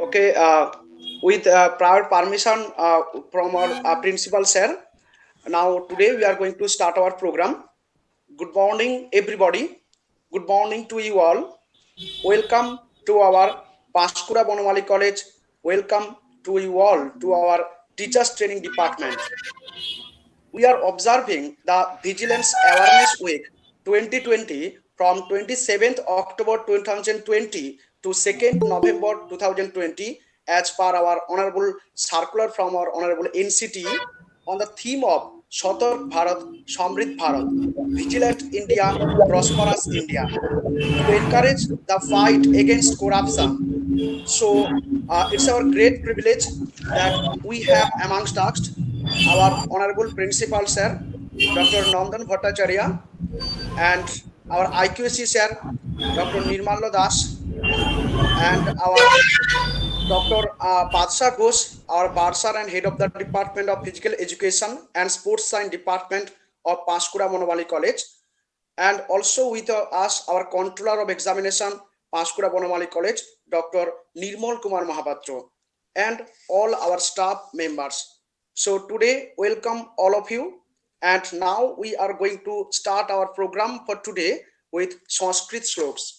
Okay, with prior permission from our principal sir. Now today we are going to start our program. Good morning, everybody. Good morning to you all. Welcome to our Panchkura Bonamali College. Welcome to you all to our Teachers Training Department. We are observing the Vigilance Awareness Week 2020 from 27th October 2020 to 2nd November 2020 as per our honorable circular from our honorable NCT on the theme of Satark Bharat, Samrid Bharat, Vigilant India, Prosperous India to encourage the fight against corruption. So it's our great privilege that we have amongst us our honorable principal sir, Dr. Nandan Bhattacharya, and our IQC sir, Dr. Nirmalla Das, and our Dr. Padsha Ghosh, our bursar and head of the Department of Physical Education and Sports Science Department of Panchkura Bonamali College, and also with us our controller of examination, Panchkura Bonamali College, Dr. Nirmal Kumar Mahapatra, and all our staff members. So today, welcome all of you. And now we are going to start our program for today with Sanskrit sloks.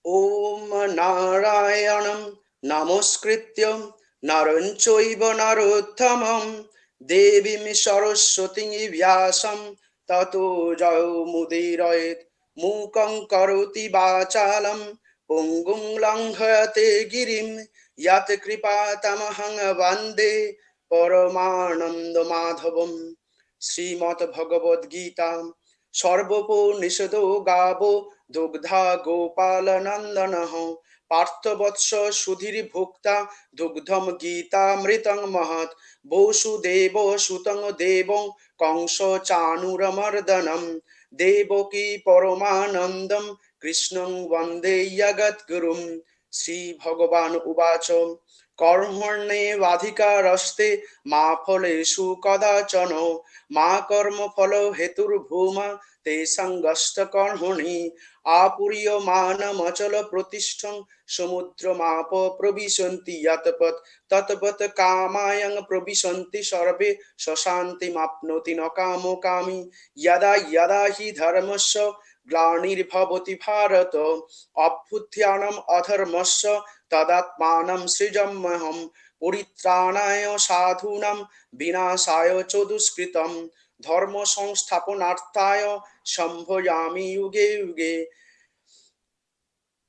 Om Narayanam Namaskrityam Naranchoiva Narottamam Devim Saraswati Vyasam Tato Jao Mudirayet Mukam Karoti Bachalam Pungum Langhate Girim Yat Kripa Tamahang Vande Paramananda Madhavam Srimad Bhagavad Gita Sarvapo Nisado Gabo Dugdha Gopala Nandanaho Parthavotsa Sudhiri Bhukta Dugdham Gita Mritang Mahat Bosu Devo Sutang Devong Kangso Chanuramardanam Devoki Paramanandam Krishnam Vande Yagat Gurum Sri Bhagavan Ubacham Karmarne Vadhika Raste Ma Phaleshu Kadachano Ma Karma Phalo Hetur Bhuma Te Sangasta Karmani Apuriyo Mana Machala Pratistham Samudra Mapa Prabhishanti Yatapat Tatapat Kamayang Prabhishanti Sarve Sasanti Mapnoti Nakamo Kami Yada Yada Hi Dharmasya Glanirбhavati Bharata Abhutyanam Adharmasya Tadatmanam Srijammaham Puritranaya Sadhunam Vinasaya Choduskritam Dharma Samsthapanarthaya Shambhayami Yuge Yuge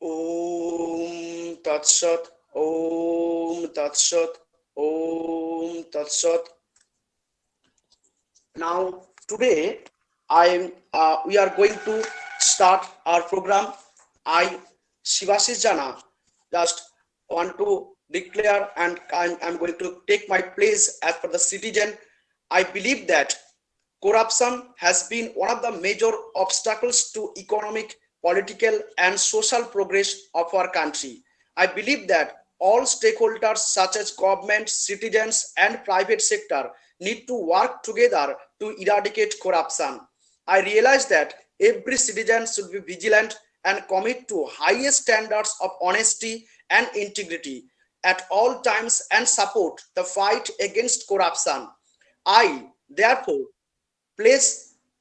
Om Tat Sat Om Tat Sat Om Tat Sat. Now today we are going to start our program. I Shivashis Jana just want to declare and I'm going to take my place as per the citizen. I believe that corruption has been one of the major obstacles to economic, political and social progress of our country. I believe that all stakeholders such as government, citizens and private sector need to work together to eradicate corruption. I realize that every citizen should be vigilant and commit to highest standards of honesty and integrity at all times and support the fight against corruption. I, therefore, pledge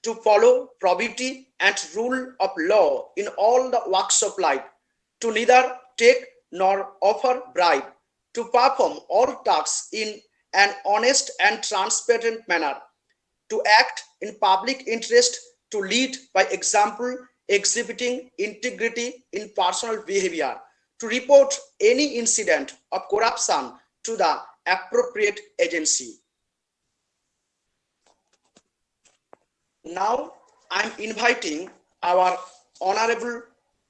to follow probity and rule of law in all the walks of life, to neither take nor offer bribe, to perform all tasks in an honest and transparent manner, to act in public interest, to lead by example, exhibiting integrity in personal behavior, to report any incident of corruption to the appropriate agency. Now I am inviting our honorable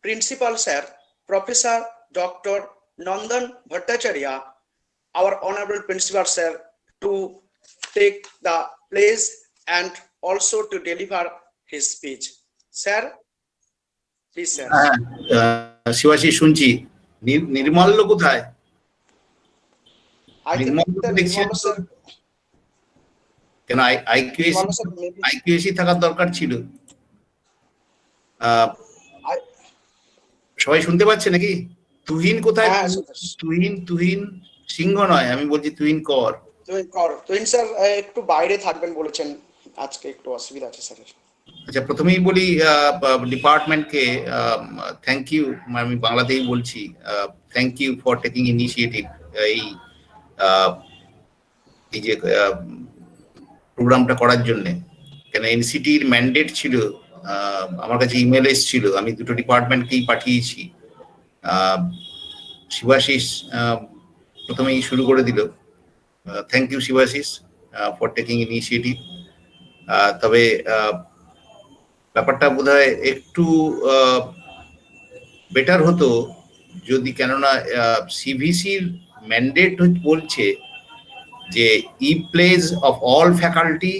principal sir, Professor Dr. Nandan Bhattacharya, our honorable principal sir, to take the place and also to deliver his speech. Sir, please sir. শিবাশী শুনছি। নির্মল্য কোথায়? কেন IQAC থাকার দরকার ছিল। সবাই শুনতে পাচ্ছে নাকি? তুহিন কোথায়? হ্যাঁ তুহিন তুহিন সিংহ নয়, আমি বলছি তুহিন কর। তুহিন স্যার একটু বাইরে থাকবেন বলেছেন, আজকে একটু অসুবিধা আছে স্যার। আচ্ছা, প্রথমেই বলি ডিপার্টমেন্টকে থ্যাংক ইউ, আমি বাংলাতেই বলছি, thank you for taking initiative এই এই যে প্রোগ্রামটা করার জন্যে। কেন এনসিটির ম্যান্ডেট ছিল, আমার কাছে ইমেল এসেছিল, আমি দুটো ডিপার্টমেন্টকেই পাঠিয়েছি। শিবাশিস প্রথমেই শুরু করে দিল। Thank you Shibashish for taking initiative. তবে ব্যাপারটা বোধহয় একটু বেটার হতো যদি, কেননা সিভিসির ম্যান্ডেট বলছে যে e pledge of all faculty,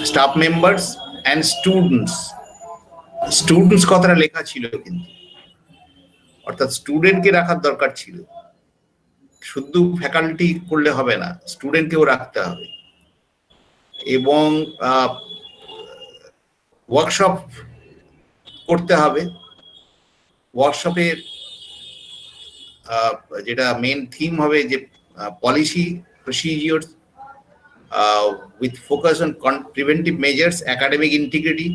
staff members and students কথাটা লেখা ছিল, কিন্তু অর্থাৎ স্টুডেন্টকে রাখার দরকার ছিল। শুধু ফ্যাকাল্টি করলে হবে না, স্টুডেন্টকেও রাখতে হবে। এবং ওয়ার্কশপ করতে হবে। ওয়ার্কশপের যেটা মেন থিম হবে যে policy procedure with focus on preventive measures, academic integrity,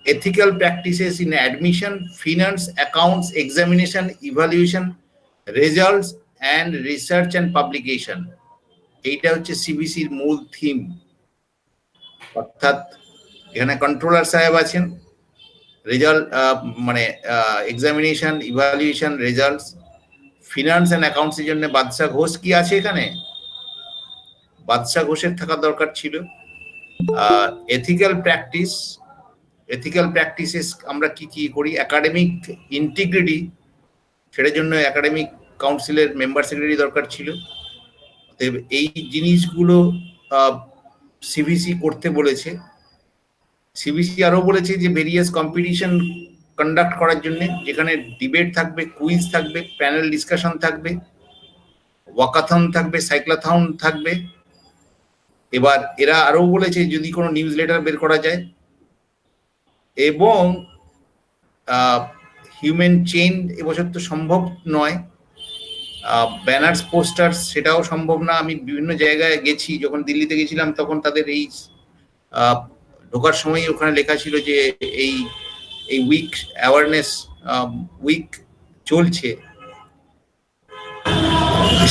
ethical practices in admission, finance, accounts, examination, evaluation, results and research and publication. এইটা হচ্ছে সিবিসির মূল থিম। অর্থাৎ এখানে কন্ট্রোলার সাহেব আছেন, রেজাল্ট মানে examination, evaluation, results, finance and অ্যাকাউন্টসের জন্য বাদশা ঘোষ কি আছে এখানে, বাদশা ঘোষের থাকা দরকার ছিল। এথিক্যাল প্র্যাকটিসেস আমরা কি কি করি, একাডেমিক ইন্টিগ্রিটি, সেটার জন্য একাডেমিক কাউন্সিলের মেম্বার সেক্রেটারি দরকার ছিল। এই জিনিসগুলো সিবিসি করতে বলেছে। সিবিসি আরো বলেছে যে ভেরিয়াস কম্পিটিশন কন্ডাক্ট করার জন্য, যেখানে ডিবেট থাকবে, কুইজ থাকবে, প্যানেল ডিসকাশন থাকবে, ওয়াকাথন থাকবে, সাইক্লাথন থাকবে। এবার এরা আরো বলেছে যদি কোনো নিউজ লেটার বের করা যায়, এবং হিউম্যান চেইন এবছর তো সম্ভব নয়, ব্যানার্স পোস্টার সেটাও সম্ভব না। আমি বিভিন্ন জায়গায় গেছি, যখন দিল্লিতে গেছিলাম তখন তাদের এই ঢোকার সময় ওখানে লেখা ছিল যে এই উইক অ্যাওয়ারনেস উইক চলছে।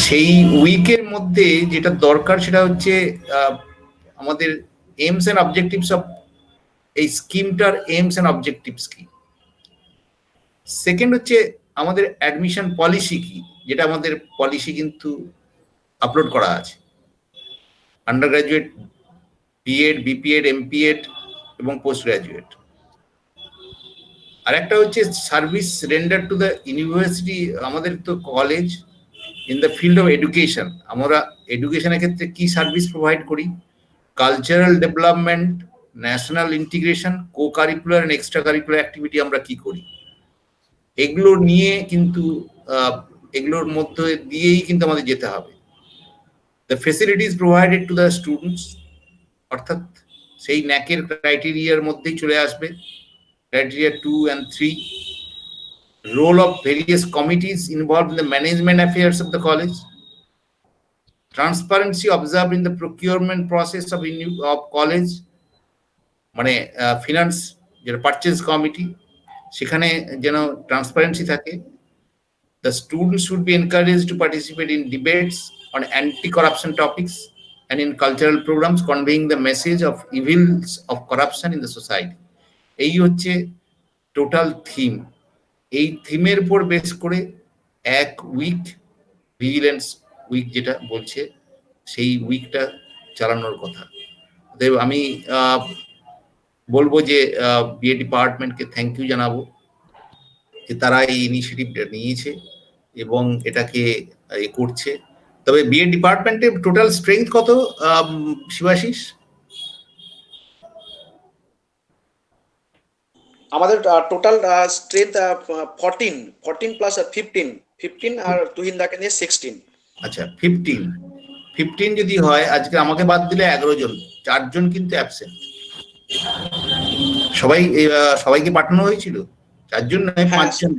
সেই উইকের মধ্যে যেটা দরকার সেটা হচ্ছে আমাদের এইমস এন্ড অবজেক্টিভস অফ এই স্কিমটার এইমস এন্ড অবজেক্টিভস কি। সেকেন্ড হচ্ছে আমাদের অ্যাডমিশন পলিসি কি, যেটা আমাদের পলিসি কিন্তু আপলোড করা আছে, under graduate, B.Ed, B.Ed, M.Ed এবং পোস্ট গ্রাজুয়েট। আর একটা হচ্ছে service render to the university. আমাদের তো college in the field of education, আমরা এডুকেশনের ক্ষেত্রে কি সার্ভিস প্রোভাইড করি, cultural development, national integration, co curricular and extra curricular activity আমরা কি করি, এগুলো নিয়ে কিন্তু এগুলোর মধ্যে দিয়েই কিন্তু আমাদের যেতে হবে। The facilities provided to the students, অর্থাৎ সেই ন্যাকের ক্রাইটেরিয়ার মধ্যেই চলে আসবে, criteria 2 and 3. Role of various committees involved in the management affairs of the college. Transparency observed in the procurement process of college, মানে ফিনান্স যেটা পারচেজ কমিটি, সেখানে যেন transparency থাকে। The students should be encouraged to participate in debates on anti-corruption topics and in cultural programs conveying the message of evils of corruption in the society. এই হচ্ছে total theme. এই থিমের উপর base করে এক উইক, ভিজিলেন্স উইক যেটা বলছে, সেই উইকটা চালানোর কথা। আমি বলবো যে B.Ed ডিপার্টমেন্টকে থ্যাংক ইউ জানাবো যে তারা এই ইনিশিয়েটিভটা নিয়েছে এবং এটাকে করছে। তবে B.Ed ডিপার্টমেন্টের টোটাল স্ট্রেংথ কত শিবাশিস? আমাদের টোটাল স্ট্রেংথ 14 প্লাস 15 আর তুহিনদাকে নিয়ে 16। আচ্ছা, 15 যদি হয়, আজকে আমাকে বাদ দিলে 11 জন, 4 জন কিন্তু অ্যাবসেন্ট। সবাইকে পাঠানো হয়েছিল, 4 জন নয় 5 জন।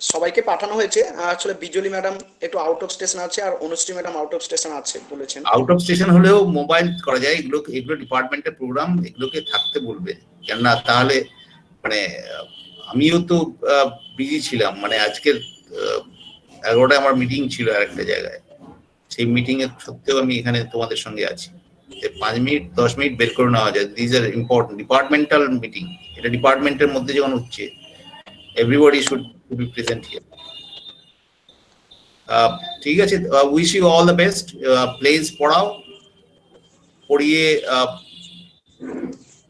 সবাইকে পাঠানো হয়েছে। আসলে বিজলি ম্যাডাম একটু আউট অফ স্টেশন আছে, আর Anushree madam out of station আছে বলেছেন। আউট অফ স্টেশন হলেও মোবাইল করা যায়, এগুলো এগুলো ডিপার্টমেন্টের প্রোগ্রাম, এগুলোকে থাকতে বলবে। কেননা তাহলে মানে আমিও তো বিজি ছিলাম, মানে আজকের 11টায় আমার মিটিং ছিল আরেকটা জায়গায়, সেই মিটিং এর সত্ত্বেও আমি এখানে তোমাদের সঙ্গে আছি। 5 মিনিট 10 মিনিট বের করে নেওয়া যায়, these are important departmental meeting, এটা ডিপার্টমেন্টের মধ্যে যখন হচ্ছে, everybody should be present here. ঠিক আছে, wish you all the best. Please পড়াও, পড়িয়ে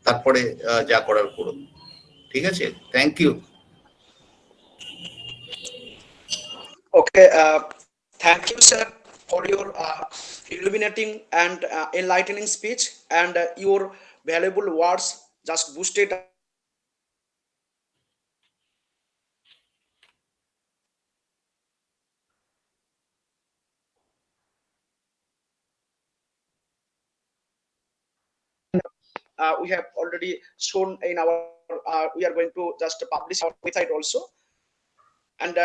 তারপরে যা করার করুন। ঠিক আছে, thank you. Okay, thank you, sir, for your illuminating and enlightening speech, and your valuable words just boosted our we have already shown in our we are going to just publish our website also. And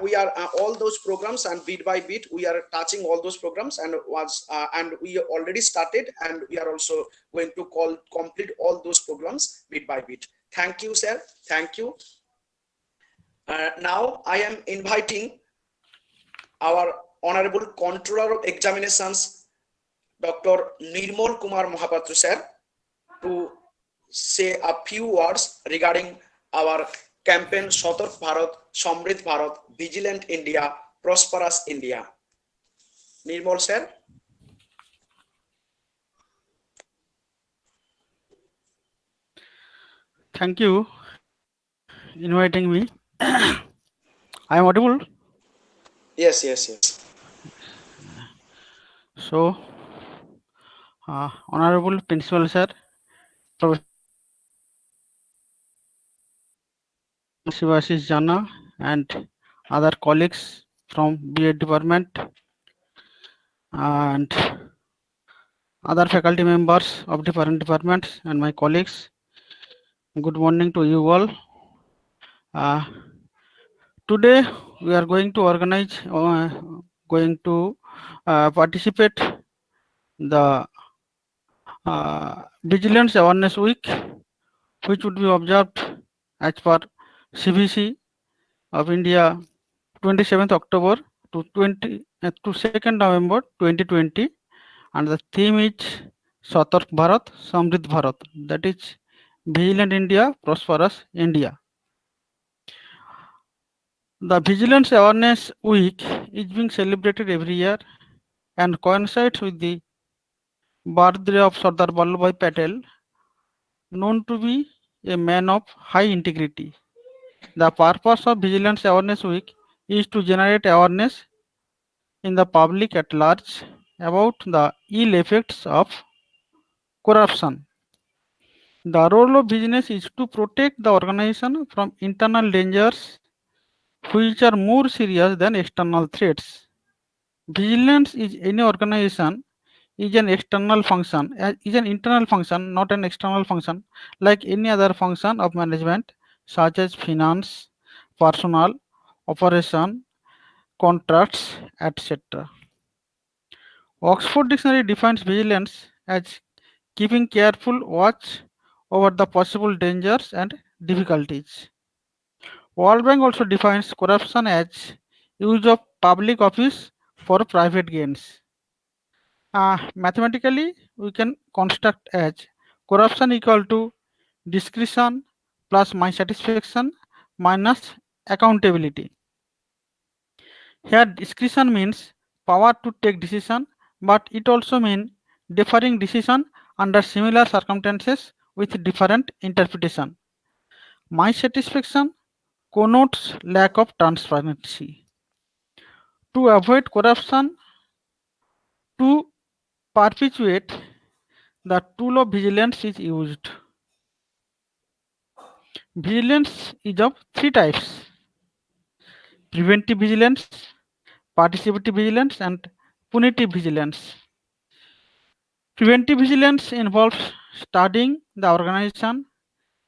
we are all those programs, and bit by bit we are touching all those programs, and we already started, and we are also going to complete all those programs bit by bit. Thank you, sir. Thank you. Now I am inviting our honorable controller of examinations, Dr. Nirmal Kumar Mohapatra sir, to say a few words regarding our campaign Satark Bharat, Samridh Bharat, Vigilant India, Prosperous India. Nirmal sir. Thank you inviting me. I am audible. Yes, yes, yes. So, Honorable Principal Sir, Shivashish Jana, and other colleagues from B.Ed department and other faculty members of different departments and my colleagues. Good morning to you all. Uh, Today we are going to organize, going to participate the Vigilance Awareness Week, which would be observed as per CBC of India 27th October to 2nd November 2020, and the theme is Satark Bharat, Samridh Bharat, that is Vigilant India, Prosperous India. The Vigilance Awareness Week is being celebrated every year and coincides with the birthday of Sardar Vallabhbhai Patel, known to be a man of high integrity. The purpose of Vigilance Awareness Week is to generate awareness in the public at large about the ill effects of corruption. The role of vigilance is to protect the organization from internal dangers which are more serious than external threats. Vigilance is any organization is an external function, is an internal function, not an external function, like any other function of management, such as finance, personnel, operation, contracts, etc. Oxford Dictionary defines vigilance as keeping careful watch over the possible dangers and difficulties. World Bank also defines corruption as use of public office for private gains. Mathematically, we can construct as corruption equal to discretion plus my satisfaction minus accountability. Here, discretion means power to take decision, but it also means differing decision under similar circumstances with different interpretation. My satisfaction connotes lack of transparency. To avoid corruption, to perpetuate, the tool of vigilance is used. Vigilance is of three types: preventive vigilance, participative vigilance, and punitive vigilance. Preventive vigilance involves studying the organization,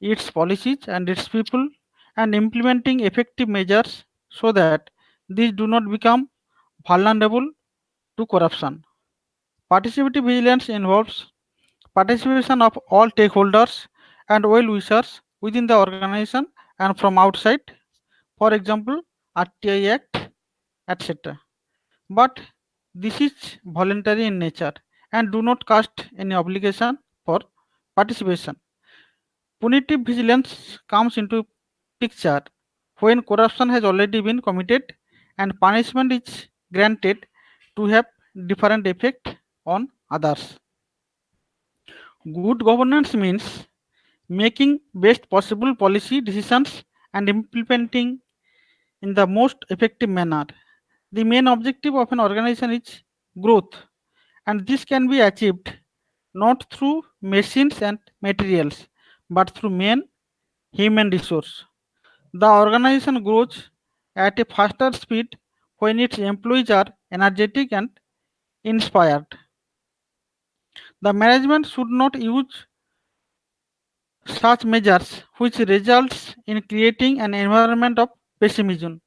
its policies, and its people, and implementing effective measures so that these do not become vulnerable to corruption. Participative vigilance involves participation of all stakeholders and well-wishers within the organization and from outside, for example, RTI Act, etc. But this is voluntary in nature and do not cast any obligation for participation. Punitive vigilance comes into picture when corruption has already been committed and punishment is granted to have different effect on others. Good governance means making best possible policy decisions and implementing in the most effective manner. The main objective of an organization is growth, and this can be achieved not through machines and materials but through main human resource. The organization grows at a faster speed when its employees are energetic and inspired. The management should not use such measures which results in creating an environment of pessimism.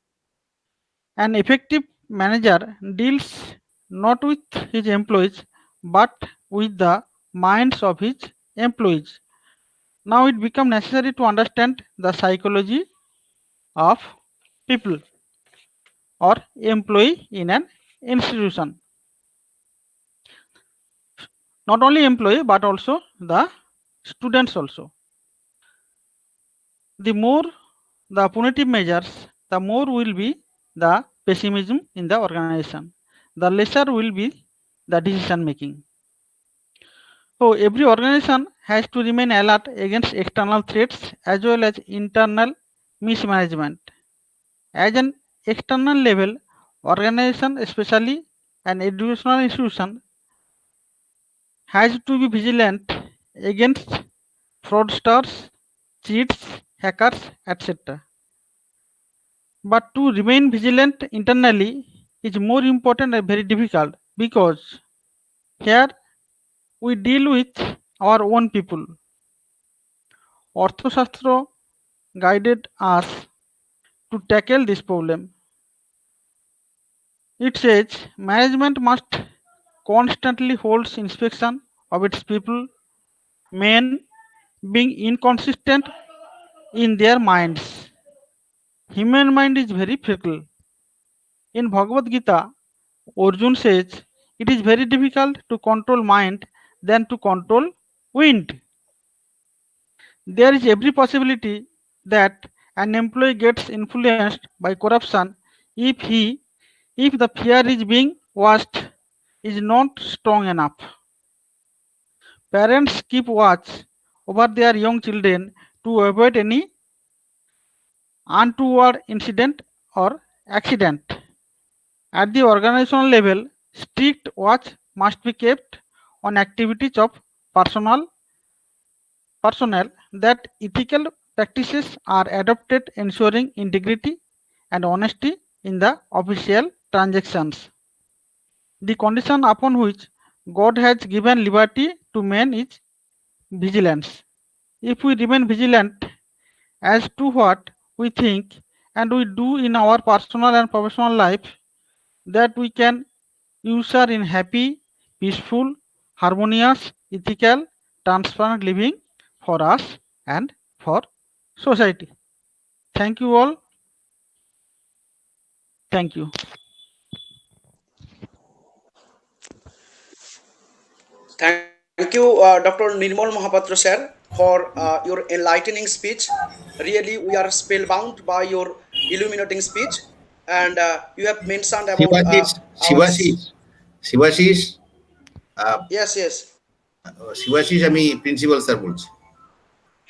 An effective manager deals not with his employees but with the minds of his employees. Now it becomes necessary to understand the psychology of people or employee in an institution. Not only employee but also the students also. The more the punitive measures, the more will be the pessimism in the organization. The lesser will be the decision making. So every organization has to remain alert against external threats as well as internal mismanagement. As an external level, organization, especially an educational institution, has to be vigilant against fraudsters, cheats, hackers, etc. But to remain vigilant internally is more important and very difficult because here we deal with our own people. Orthoshastra guided us to tackle this problem. It says management must constantly hold inspection of its people, men being inconsistent in their minds. Human mind is very fickle. In Bhagavad Gita, Arjun says it is very difficult to control mind than to control wind. There is every possibility that an employee gets influenced by corruption if he if the fear is being watched is not strong enough. Parents keep watch over their young children to avoid any untoward incident or accident. At the organizational level, strict watch must be kept on activities of personal personnel that ethical practices are adopted ensuring integrity and honesty in the official transactions. The condition upon which God has given liberty to men is vigilance. If we remain vigilant as to what we think and we do in our personal and professional life, that we can usher in happy, peaceful, harmonious, ethical, transparent living for us and for society. Thank you all. Thank you. Thank you, Dr. Nirmal Mahapatra sir, for your enlightening speech. Really, we are spellbound by your illuminating speech, and you have mentioned about Shibashish our. Shibashish Shibashish ah, Yes, yes. Shibashish আমি principal sir বলছি।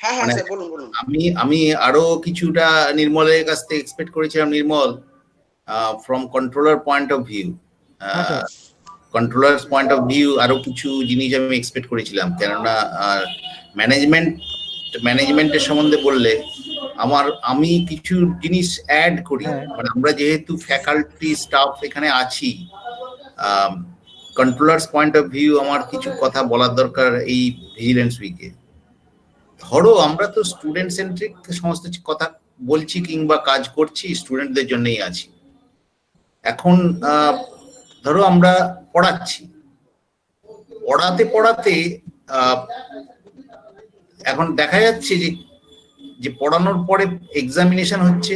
হ্যাঁ হ্যাঁ মানে sir, বলুন বলুন। আমি আমি আরো কিছুটা নির্মলের কাছ থেকে এক্সপেক্ট করেছিলাম। Nirmal, from controller point of view, হ্যাঁ sir. Controller point of view আরো কিছু জিনিস আমি এক্সপেক্ট করেছিলাম, কেননা ম্যানেজমেন্টের সম্বন্ধে বললে আমি কিছু জিনিস অ্যাড করি। হ্যাঁ। মানে আমরা যেহেতু ফ্যাকাল্টি স্টাফ এখানে আছি, কন্ট্রোলার্স পয়েন্ট অফ ভিউ আমার কিছু কথা বলার দরকার এই ভিজিলেন্স উইকে। ধরো আমরা তো স্টুডেন্ট সেন্ট্রিক সমস্ত কথা বলছি কিংবা কাজ করছি স্টুডেন্টদের জন্যই আছি। এখন ধরো আমরা পড়াচ্ছি, পড়াতে পড়াতে এখন দেখা যাচ্ছে যে পড়ানোর পরে এক্সামিনেশন হচ্ছে।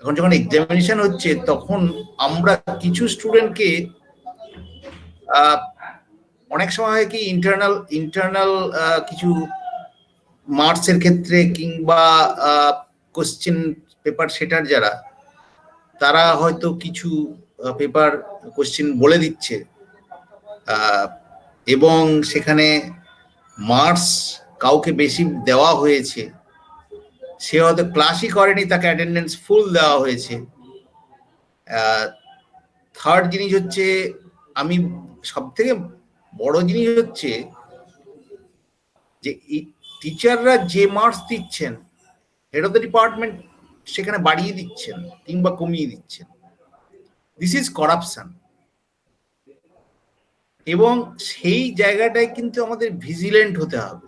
এখন যখন এক্সামিনেশন হচ্ছে তখন আমরা কিছু স্টুডেন্টকে অনেক সময় হয় কি ইন্টারনাল কিছু মার্কসের ক্ষেত্রে কিংবা কোশ্চেন পেপার সেটার যারা, তারা হয়তো কিছু পেপার কোশ্চেন বলে দিচ্ছে এবং সেখানে মার্কস কাউকে বেশি দেওয়া হয়েছে, সে হয়তো ক্লাসই করেনি, তাকে অ্যাটেন্ডেন্স ফুল দেওয়া হয়েছে। থার্ড জিনিস হচ্ছে, আমি সব থেকে বড় জিনিস হচ্ছে যে টিচাররা যে মার্কস দিচ্ছেন, হেড অফ দ্য ডিপার্টমেন্ট সেখানে বাড়িয়ে দিচ্ছেন কিংবা কমিয়ে দিচ্ছেন। This is corruption. এবং সেই জায়গাটায় কিন্তু আমাদের ভিজিলেন্ট হতে হবে।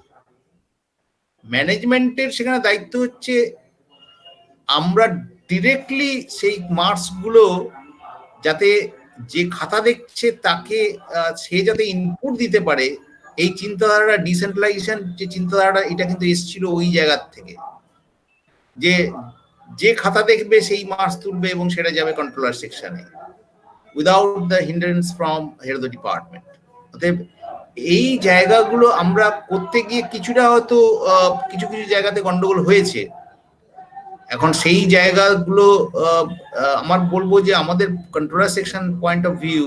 ম্যানেজমেন্টের সেখানে দায়িত্ব হচ্ছে আমরা ডিরেক্টলি সেই মার্কসগুলো যাতে যে খাতা দেখছে তাকে সে যাতে ইনপুট দিতে পারে, এই চিন্তাধারাটা, ডিসেন্ট্রালাইজেশন যে চিন্তাধারাটা, এটা কিন্তু এসেছিল ওই জায়গার থেকে, যে যে খাতা দেখবে সেই মার্কস তুলবে এবং সেটা যাবে কন্ট্রোলার সেকশনে without the hindrance from head of the department. অতএব এই জায়গাগুলো আমরা করতে গিয়ে কিছুটা হয়তো কিছু কিছু জায়গাতে গন্ডগোল হয়েছে। এখন সেই জায়গাগুলো আমার বলবো যে আমাদের controller section point of view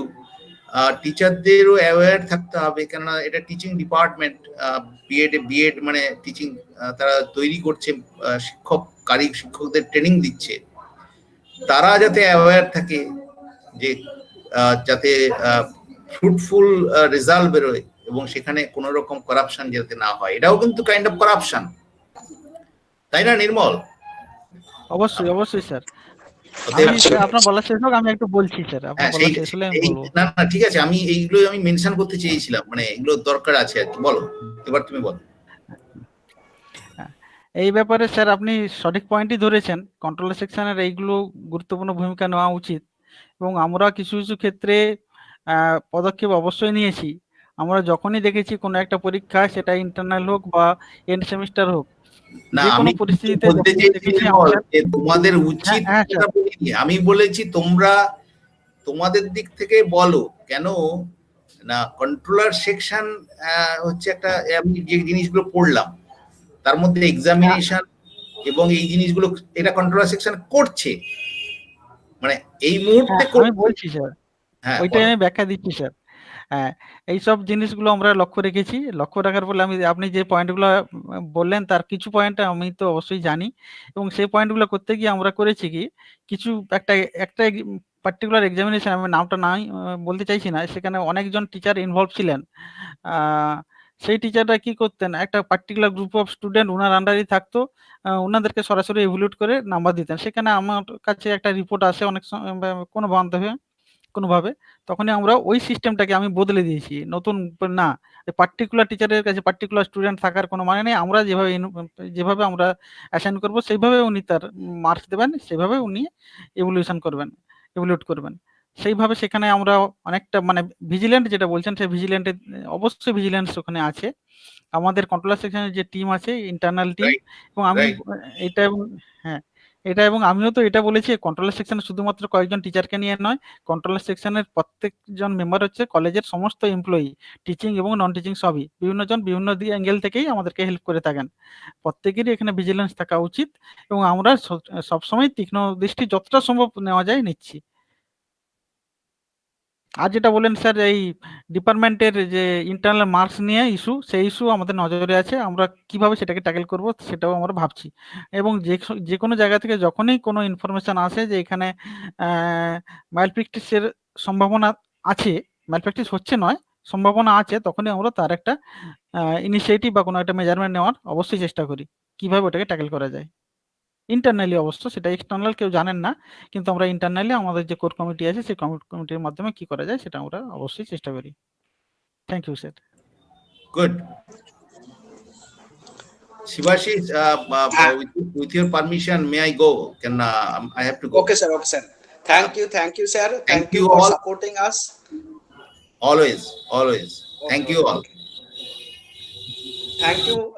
টিচারদেরও অ্যাওয়্যার থাকতে হবে, কেননা এটা টিচিং ডিপার্টমেন্ট। বিএড মানে টিচিং, তারা তৈরি করছে শিক্ষকদের ট্রেনিং দিচ্ছে। তারা যাতে অ্যাওয়্যার থাকে যে যাতে ফ্রুটফুল রেজাল্ট বেরোয় এবং সেখানে কোনো রকম করাপশন যাতে না হয়। এটাও কিন্তু কাইন্ড অফ করাপশন, তাই না নির্মল? অবশ্যই অবশ্যই স্যার। আমি আপনার বলা শেষ হোক, আমি একটু বলছি স্যার, আপনার বলা শেষ হলে আমি বলবো। না না, ঠিক আছে, আমি এইগুলো আমি মেনশন করতে চেয়েছিলাম, মানে এগুলো দরকার আছে আর কি। বলো, এবার তুমি বলো। এই ব্যাপারে স্যার আপনি সঠিক পয়েন্টই ধরেছেন। কন্ট্রোল সেকশনের এইগুলো গুরুত্বপূর্ণ ভূমিকা নেওয়া উচিত এবং আমরা কিছু কিছু ক্ষেত্রে পদক্ষেপ অবশ্যই নিয়েছি। আমরা যখনই দেখেছি কোনো একটা পরীক্ষা, সেটা ইন্টারনাল হোক বা এন্ড সেমিস্টার হোক, না, যে কোনো আমি পরিস্থিতিতে বলতে যখনই চেয়েছি দেখেছি নির্মল আমাদের, যে তোমাদের হ্যাঁ উচিত, হ্যাঁ স্যার, আমি বলেছি তোমরা তোমাদের দিক থেকে বলো কেন না। কন্ট্রোলার সেকশন হচ্ছে একটা, আমি যে জিনিসগুলো পড়লাম তার মধ্যে এক্সামিনেশন এবং এই জিনিসগুলো এটা কন্ট্রোলার সেকশন করছে, মানে এই মুহূর্তে আমি বলছি স্যার, হ্যাঁ ওইটাই বলো। আমি ব্যাখ্যা দিচ্ছি স্যার। হ্যাঁ, এইসব জিনিসগুলো আমরা লক্ষ্য রেখেছি। লক্ষ্য রাখার ফলে আপনি যে পয়েন্টগুলো বললেন তার কিছু পয়েন্ট আমি তো অবশ্যই জানি এবং সেই পয়েন্টগুলো করতে গিয়ে আমরা করেছি কি, কিছু একটা একটা পার্টিকুলার এক্সামিনেশন, আমি নামটা নাই বলতে চাইছি না, সেখানে অনেকজন টিচার ইনভলভ ছিলেন। সেই টিচাররা কি করতেন, একটা পার্টিকুলার গ্রুপ অফ স্টুডেন্ট ওনার আন্ডারই থাকতো, ওনাদেরকে সরাসরি এভ্যালুয়েট করে নাম্বার দিতেন। সেখানে আমার কাছে একটা রিপোর্ট আসে অনেক সময় কোনো বান্ধবে কোনোভাবে, তখনই আমরা ওই সিস্টেমটাকে আমি বদলে দিয়েছি। নতুন না, পার্টিকুলার টিচারের কাছে পার্টিকুলার স্টুডেন্ট থাকার কোনো মানে নেই। আমরা যেভাবে যেভাবে আমরা অ্যাসাইন করব সেইভাবে উনি তার মার্কস দেবেন, সেভাবে উনি এভ্যালুয়েট করবেন। সেইভাবে সেখানে আমরা অনেকটা মানে ভিজিল্যান্ট যেটা বলছেন, সেই ভিজিল্যান্টের অবশ্যই ভিজিল্যান্স ওখানে আছে। আমাদের কন্ট্রোলার সেকশনের যে টিম আছে, ইন্টারনাল টিম, রাইট, এবং আমি রাইট। এটা এবং হ্যাঁ, এটা এবং আমিও তো এটা বলেছি, কন্ট্রোলার সেকশনে শুধুমাত্র কয়েকজন টিচারকে নিয়ে নয়, কন্ট্রোলার সেকশনের প্রত্যেকজন মেম্বার হচ্ছে কলেজের সমস্ত এমপ্লয়ি, টিচিং এবং নন টিচিং সবই। বিভিন্ন জন বিভিন্ন অ্যাঙ্গেল থেকেই আমাদেরকে হেল্প করে থাকেন। প্রত্যেকেরই এখানে ভিজিলেন্স থাকা উচিত এবং আমরা সবসময় তীক্ষ্ণ দৃষ্টি যতটা সম্ভব নেওয়া যায় নিচ্ছি। আর যেটা বললেন স্যার, এই ডিপার্টমেন্টের যে ইন্টারনাল মার্কস নিয়ে ইস্যু, সেই ইস্যু আমাদের নজরে আছে। আমরা কিভাবে সেটাকে ট্যাকেল করব সেটাও আমরা ভাবছি। এবং যে কোনো জায়গা থেকে যখনই কোনো ইনফরমেশন আসে যে এখানে ম্যাল প্র্যাকটিসের সম্ভাবনা আছে, ম্যাল প্র্যাকটিস হচ্ছে নয়, সম্ভাবনা আছে, তখনই আমরা তার একটা ইনিশিয়েটিভ বা কোনো একটা মেজারমেন্ট নেওয়ার অবশ্যই চেষ্টা করি, কিভাবে ওটাকে ট্যাকেল করা যায় ইন্টারনালি। অবশ্য সেটা এক্সটার্নাল কেউ জানেন না, কিন্তু আমরা ইন্টারনালি আমাদের যে কোর কমিটি আছে, সেই কমিটির মাধ্যমে কি করা যায় সেটা আমরা অবশ্যই চেষ্টা করি। Thank you sir. Good. Shivashish, with your permission, may I go? I have to go? Okay, sir. Okay, sir. Uh, Thank you, sir. Thank Thank you you for all. supporting us. Always, always. Okay, Thank you okay, all. okay. Thank you,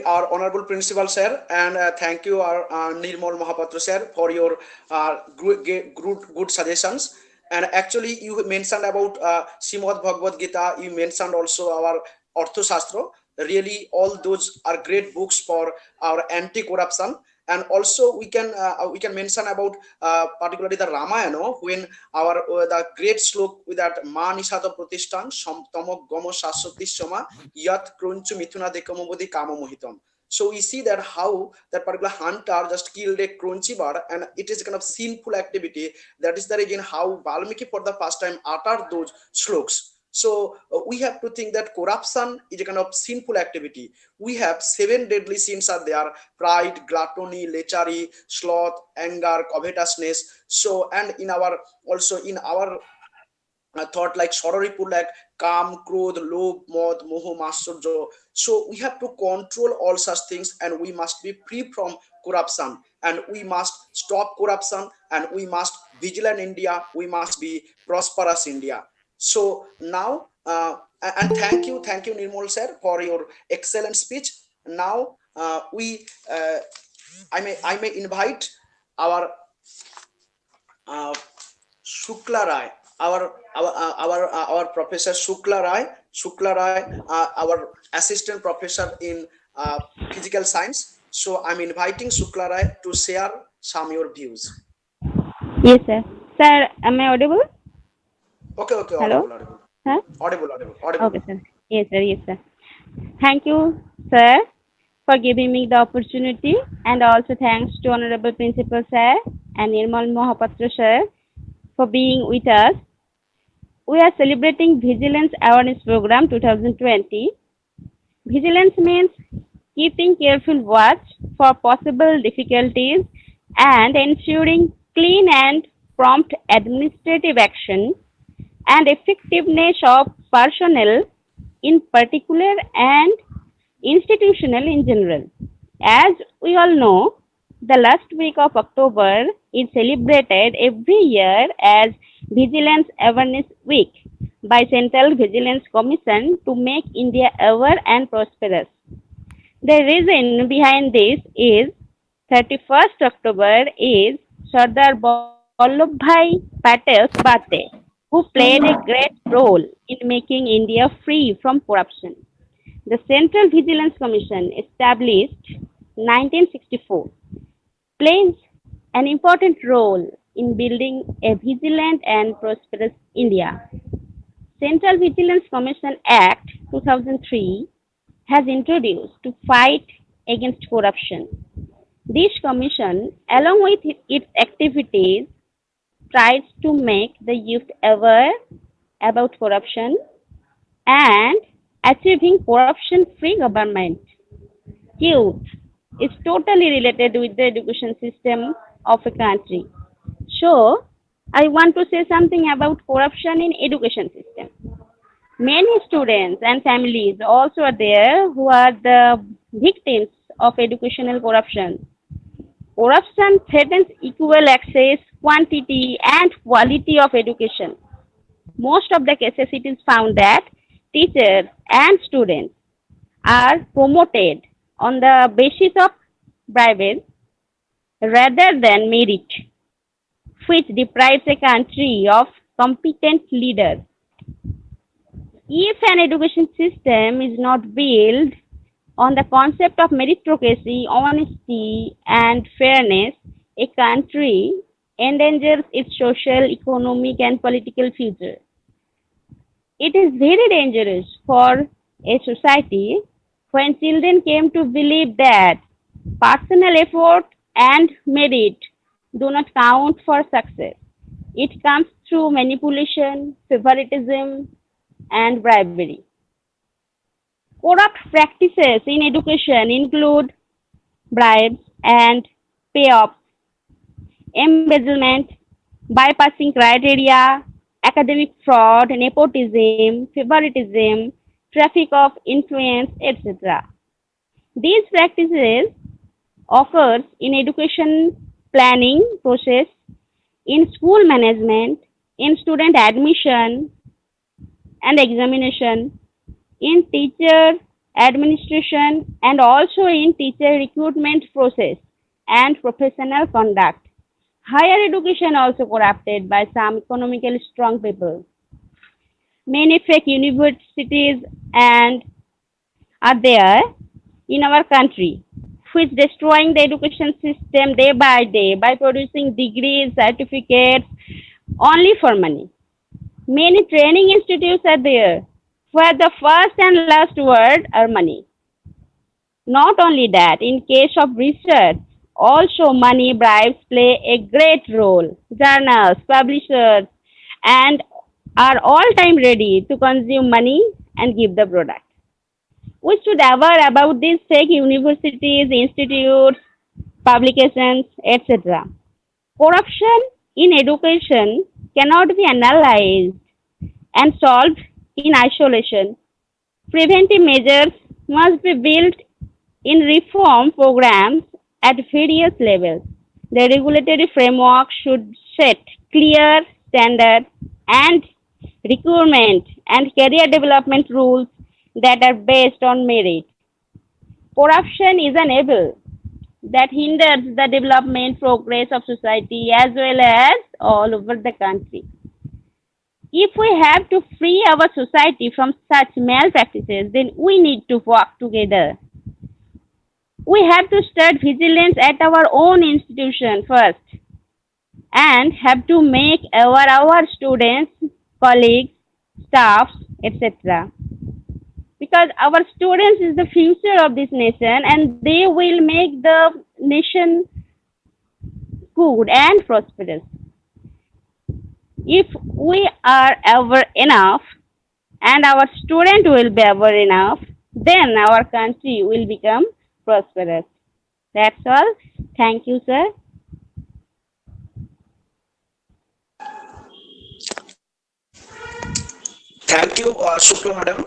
our honorable principal sir, and thank you, our Nirmal Mahapatra sir, for your good suggestions. And actually, you mentioned about Srimad Bhagavad Gita. You mentioned also our Arthashastra. Really, all those are great books for our anti-corruption. And also, we can mention about particularly the Ramayana, when our the great slok with that Ma Nisata Pratishthan Samtamok Gomo Shaswati Shama Yat Krunchu Mithuna Dekamobodi Kama Mohitam. So we see that how that particular hunter just killed a crunchy bird, and it is a kind of sinful activity. That is the again how Valmiki for the first time uttered those sloks. So we have to think that corruption is a kind of sinful activity. We have seven deadly sins are there: pride, gluttony, lechery, sloth, anger, covetousness. So and in our also in our thought like sororipur like kam krodh lobh mod moho mascharya. So we have to control all such things, and we must be free from corruption, and we must stop corruption, and we must vigilant India, we must be prosperous India. So now and thank you Nirmal sir for your excellent speech. Now we I may invite our uh, Shukla Rai, our Professor Shukla Rai, our assistant professor in physical science. So I'm inviting Shukla Rai to share some your views. Yes, sir. Sir, am I audible? Okay, okay, Hello? Sir? audible. Okay, sir. Yes, sir. Thank you, sir, for giving me the opportunity, and also thanks to Honorable Principal, sir, and Nirmal Mohapatra, sir, for being with us. We are celebrating Vigilance Awareness Program 2020. Vigilance means keeping careful watch for possible difficulties and ensuring clean and prompt administrative action and effectiveness of personnel in particular and institutional in general. As we all know, the last week of October is celebrated every year as Vigilance Awareness Week by Central Vigilance Commission to make India aware and prosperous. The reason behind this is 31st October is Sardar Vallabhbhai Patel's birthday, who played a great role in making India free from corruption. The Central Vigilance Commission, established 1964, plays an important role in building a vigilant and prosperous India. Central Vigilance Commission Act 2003 has introduced to fight against corruption. This commission, along with its activities, tries to make the youth aware about corruption and achieving corruption-free government. Youth is totally related with the education system of a country. So, I want to say something about corruption in education system. Many students and families also are there who are the victims of educational corruption. Corruption threatens equal access, quantity, and quality of education. Most of the cases it is found that teachers and students are promoted on the basis of bribes rather than merit, which deprives a country of competent leaders. If an education system is not built on the concept of meritocracy, honesty, and fairness, a country endangers its social, economic, and political future. It is very dangerous for a society when children came to believe that personal effort and merit do not count for success. It comes through manipulation, favoritism, and bribery. Corrupt practices in education include bribes and payoffs, embezzlement, bypassing criteria, academic fraud, nepotism, favoritism, traffic of influence, etc. These practices occurs in education planning process, in school management, in student admission and examination, in teacher administration, and also in teacher recruitment process and professional conduct. Higher education also corrupted by some economically strong people. Many fake universities and are there in our country, which destroying the education system day by day by producing degrees, certificates only for money. Many training institutes are there where the first and last word are money. Not only that, in case of research, also money bribes play a great role. Journals, publishers, and are all time ready to consume money and give the product. We should aware about these fake universities, institutes, publications, etc. Corruption in education cannot be analyzed and solved in isolation. Preventive measures must be built in reform programs at various levels. The regulatory framework should set clear standards and recruitment and career development rules that are based on merit. Corruption is an evil that hinders the development progress of society as well as all over the country. If we have to free our society from such malpractices, then we need to work together. We have to start vigilance at our own institution first and have to make our students, colleagues, staffs, etc. Because our students is the future of this nation and they will make the nation good and prosperous. If we are ever enough and our student will be ever enough, then our country will become prosperous. That's all. Thank you, sir. Thank you, Shukla madam,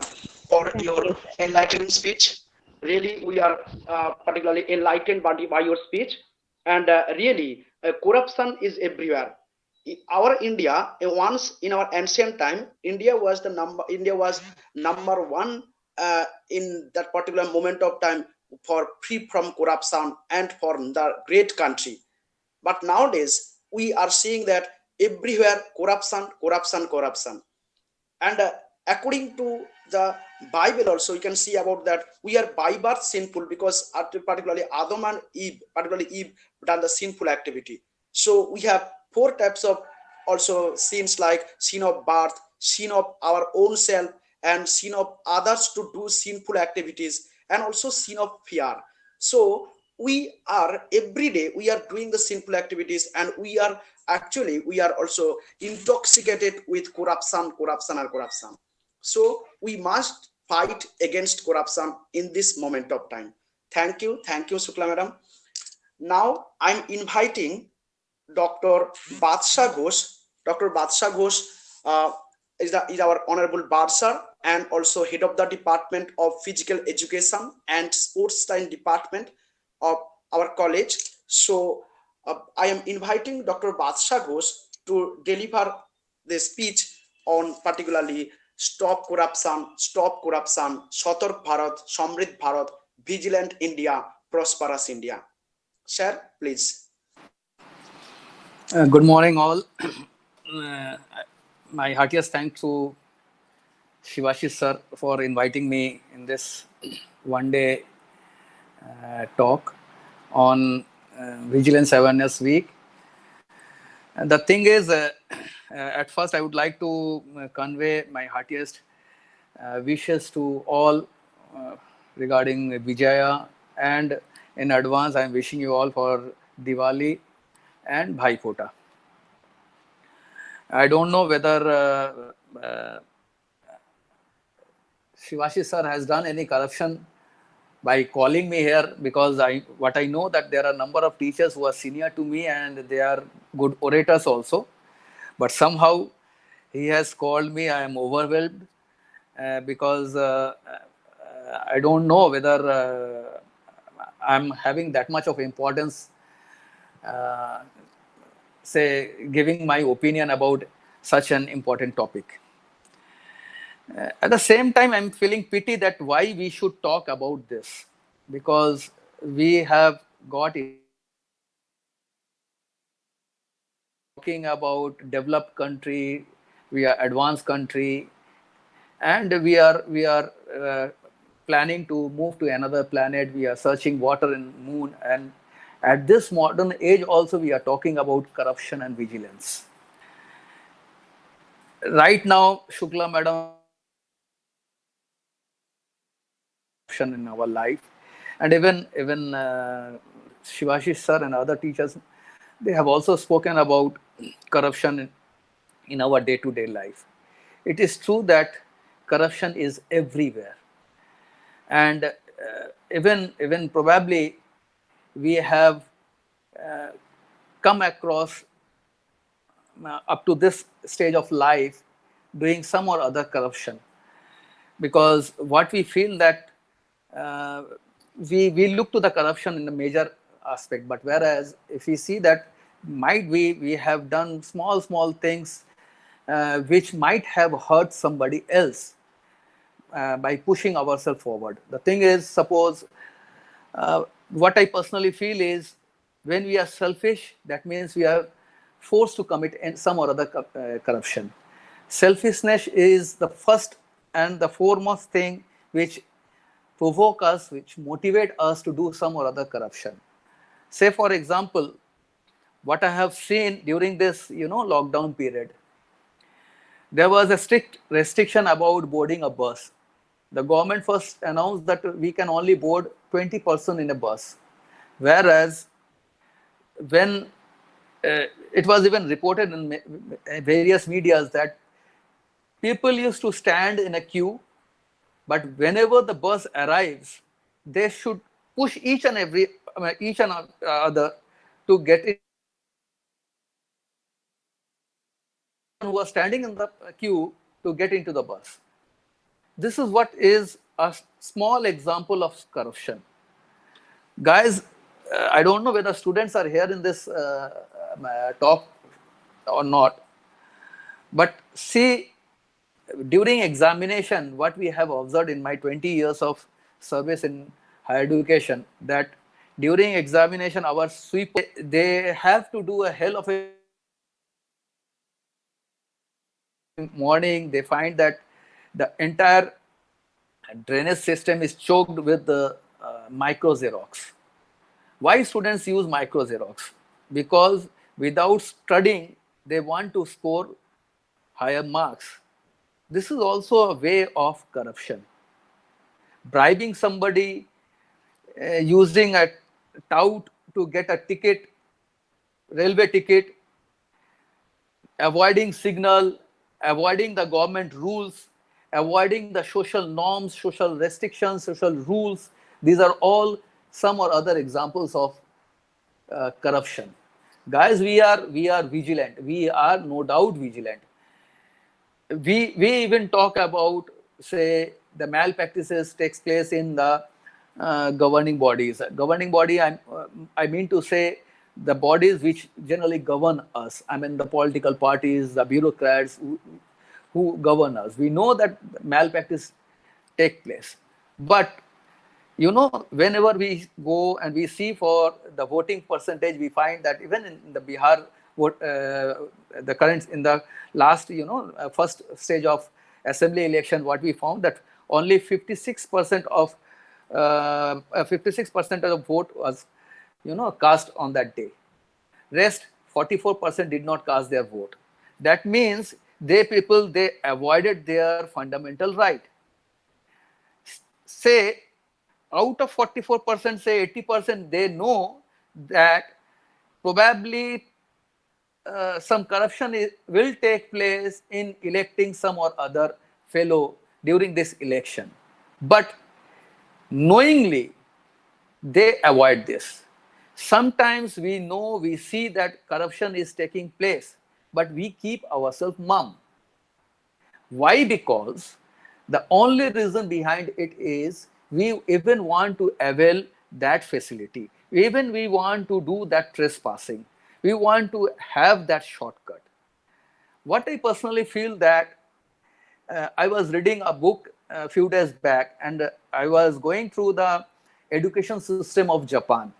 for Thank your you. enlightening speech. Really, we are particularly enlightened by your speech. And really, corruption is everywhere. Our India, once in our ancient time, India was number one in that particular moment of time for free from corruption and for the great country. But nowadays, we are seeing that everywhere corruption, corruption, corruption. And according to the Bible also, you can see about that we are by birth sinful because particularly Adam and Eve, particularly Eve, done the sinful activity. So we have four types of also sins, like sin of birth, sin of our own self, and sin of others to do sinful activities, and also sin of fear. So we are every day we are doing the sinful activities, and we are also intoxicated with corruption, corruption, and corruption. So we must fight against corruption in this moment of time. Thank you, Sukla madam. Now I'm inviting Dr. Badsha Ghosh. Dr. Badsha Ghosh uh, is our honorable Badsar and also head of the Department of Physical Education and Sports Science Department of our college. So I am inviting Dr. Badsha Ghosh to deliver the speech on particularly stop corruption, Satark Bharat, Samrid Bharat, vigilant India, prosperous India. Sir, please. Good morning, all. Uh, my heartiest thanks to Shivashi sir for inviting me in this one-day talk on Vigilance Awareness Week. And the thing is, at first, I would like to convey my heartiest wishes to all regarding Vijaya, and in advance, I am wishing you all for Diwali and Bhai Phota. I don't know whether Shivashi sir has done any corruption by calling me here, because what I know that there are a number of teachers who are senior to me and they are good orators also. But somehow he has called me. I am overwhelmed because I don't know whether I'm having that much of importance, uh, say, giving my opinion about such an important topic. At the same time, I'm feeling pity that why we should talk about this, because we have got enough talking about developed country, we are advanced country, and we are planning to move to another planet. We are searching water in moon, and at this modern age also we are talking about corruption and vigilance. Right now, Shukla madam corruption in our life, and even Shivashi sir and other teachers, they have also spoken about corruption in our day-to-day life. It is true that corruption is everywhere, and even probably we have come across up to this stage of life doing some or other corruption, because what we feel that uh, we look to the corruption in a major aspect, but whereas if we see that might we have done small things which might have hurt somebody else by pushing ourselves forward. The thing is, suppose what I personally feel is when we are selfish, that means we are forced to commit some or other corruption. Selfishness is the first and the foremost thing which provoke us, which motivate us to do some or other corruption. Say, for example, what I have seen during this, lockdown period, there was a strict restriction about boarding a bus. The government first announced that we can only board 20% in a bus, whereas when it was even reported in various medias that people used to stand in a queue, but whenever the bus arrives, they should push each and other to get in. Who was standing in the queue to get into the bus. This is what is a small example of corruption. Guys, I don't know whether students are here in this talk or not, but see, during examination, what we have observed in my 20 years of service in higher education, that during examination, our sweeper, they have to do a hell of a morning. They find that the entire drainage system is choked with the micro Xerox. Why students use micro Xerox? Because without studying, they want to score higher marks. This is also a way of corruption. Bribing somebody, using a tout to get a ticket, railway ticket, avoiding signal, avoiding the government rules, avoiding the social norms, social restrictions, social rules. These are all some or other examples of corruption. Guys, we are vigilant. We are no doubt vigilant. We even talk about, say, the malpractices takes place in the governing bodies. Governing body, I mean to say the bodies which generally govern us. I mean the political parties, the bureaucrats who govern us. We know that malpractice take place, but whenever we go and we see for the voting percentage, we find that even in the Bihar vote, the current in the last, first stage of assembly election, what we found that only 56% of 56% of the vote was, cast on that day. Rest 44% did not cast their vote. That means they avoided their fundamental right. Say out of 44%, say 80%, they know that probably some corruption will take place in electing some or other fellow during this election. But knowingly, they avoid this. Sometimes we know, we see that corruption is taking place, but we keep ourselves mum. Why? Because the only reason behind it is we even want to avail that facility. Even we want to do that trespassing. We want to have that shortcut. What I personally feel that I was reading a book a few days back, and I was going through the education system of Japan.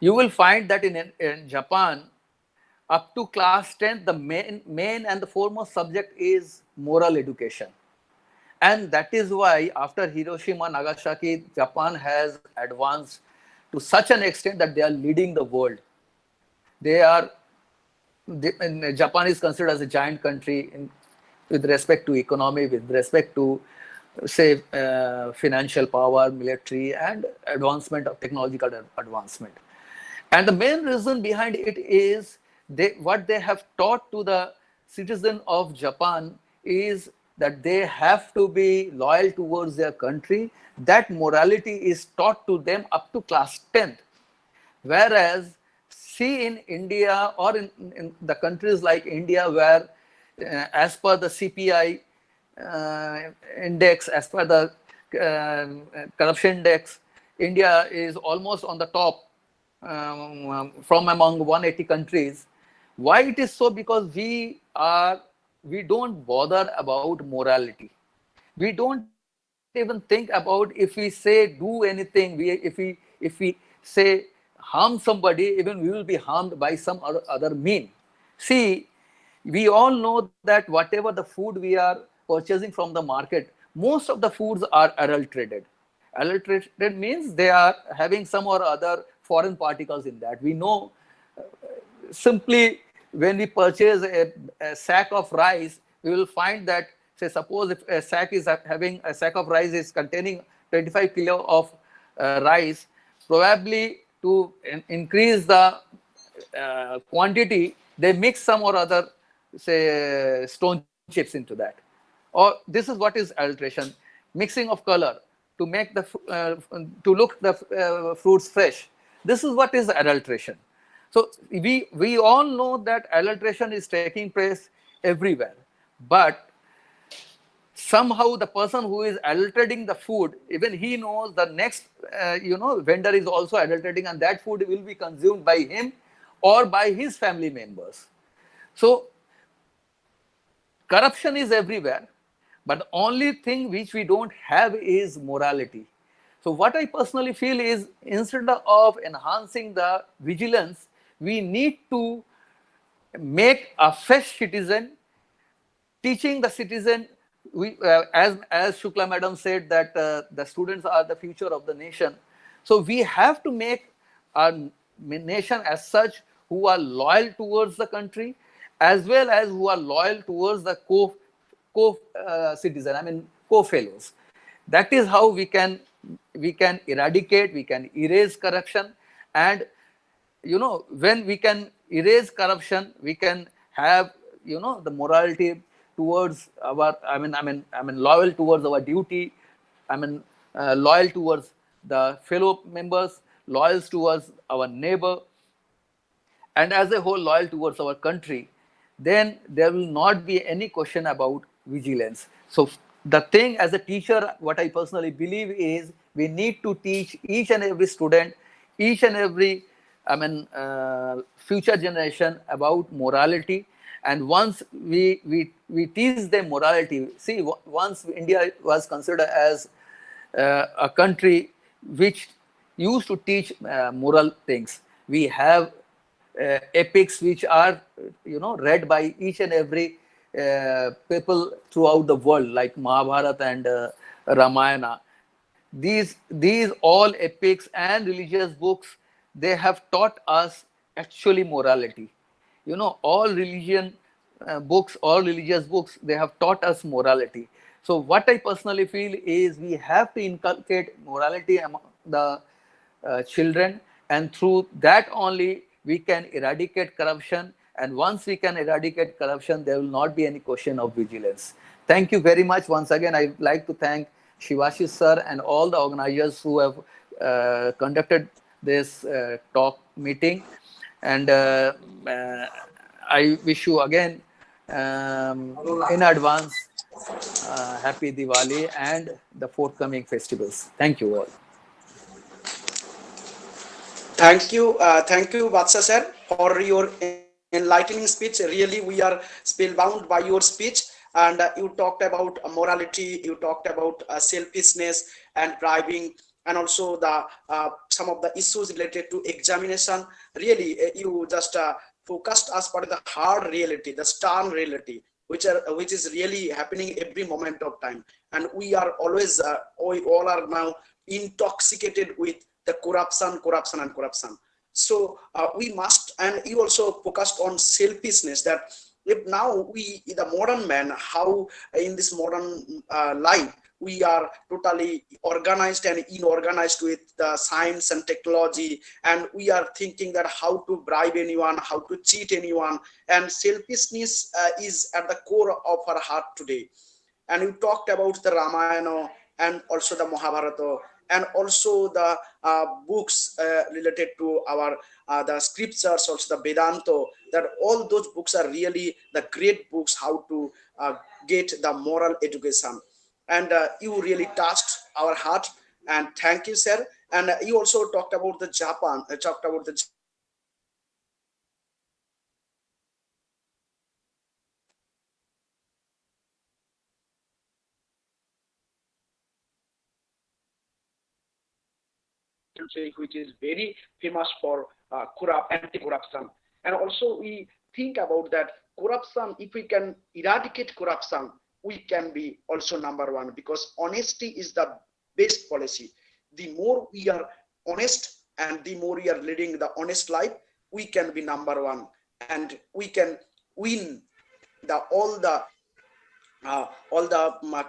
You will find that in Japan, up to class 10th, the main and the foremost subject is moral education. And that is why after Hiroshima, Nagasaki, Japan has advanced to such an extent that they are leading the world. They are, Japan is considered as a giant country with respect to economy, with respect to, say, financial power, military, and advancement of technological advancement. And the main reason behind it is what they have taught to the citizen of Japan is that they have to be loyal towards their country. That morality is taught to them up to class 10th. Whereas, see in India or in the countries like India, where as per the CPI index, as per the corruption index, India is almost on the top from among 180 countries. Why it is so? Because we don't bother about morality. We don't even think about if we say do anything, if we say harm somebody, even we will be harmed by some other mean. See, we all know that whatever the food we are purchasing from the market, most of the foods are adulterated. Adulterated means they are having some or other foreign particles in that. We know simply when we purchase a sack of rice, we will find that, say, suppose if a sack is having a sack of rice is containing 25 kilo of rice, probably to increase the quantity, they mix some or other, say, stone chips into that. Or this is what is adulteration: mixing of color to make the to look the fruits fresh. This is what is adulteration. So we all know that adulteration is taking place everywhere, but somehow the person who is adulterating the food, even he knows the next vendor is also adulterating, and that food will be consumed by him or by his family members. So corruption is everywhere, but the only thing which we don't have is morality. So what I personally feel is, instead of enhancing the vigilance, we need to make a fresh citizen, teaching the citizen. As Shukla madam said, that the students are the future of the nation. So we have to make our nation as such who are loyal towards the country, as well as who are loyal towards the citizen, I mean co-fellows. That is how we can eradicate, we can erase corruption. And when we can erase corruption, we can have the morality towards our, loyal towards our duty, loyal towards the fellow members, loyal towards our neighbor, and as a whole loyal towards our country. Then there will not be any question about vigilance. So the thing, as a teacher, what I personally believe is, we need to teach each and every student, each and every future generation about morality. And once we teach them morality, see, once India was considered as a country which used to teach moral things. We have epics which are read by each and every people throughout the world, like Mahabharata and Ramayana. These all epics and religious books, they have taught us actually morality. All religion books, all religious books, they have taught us morality. So what I personally feel is, we have to inculcate morality among the children, and through that only we can eradicate corruption. And once we can eradicate corruption, there will not be any question of vigilance. Thank you very much. Once again, I'd like to thank Shivashish sir and all the organizers who have conducted this talk meeting. And I wish you again, in advance, happy Diwali and the forthcoming festivals. Thank you all. Thank you, Vatsa sir, for your enlightening speech. Really, we are spellbound by your speech. And you talked about morality, you talked about selfishness and bribing, and also the some of the issues related to examination. Really, you just focused us for the hard reality, the stern reality, which is really happening every moment of time. And we are always, we all are now intoxicated with the corruption, and corruption. So we must, and you also focused on selfishness, that if now we, the modern man, how in this modern life we are totally organized and inorganized with the science and technology, and we are thinking that how to bribe anyone, how to cheat anyone, and selfishness is at the core of our heart today. And you talked about the Ramayana and also the Mahabharata, and also the books related to our the scriptures, also the Vedanta. That all those books are really the great books how to get the moral education. And you really touched our heart. And thank you, sir. And you also talked about the Japan. Talked about the Japan, and also country which is very famous for anti-corruption. And also we think about that corruption, if we can eradicate corruption, we can be also number one, because honesty is the best policy. The more we are honest and the more we are leading the honest life, we can be number one, and we can win the all the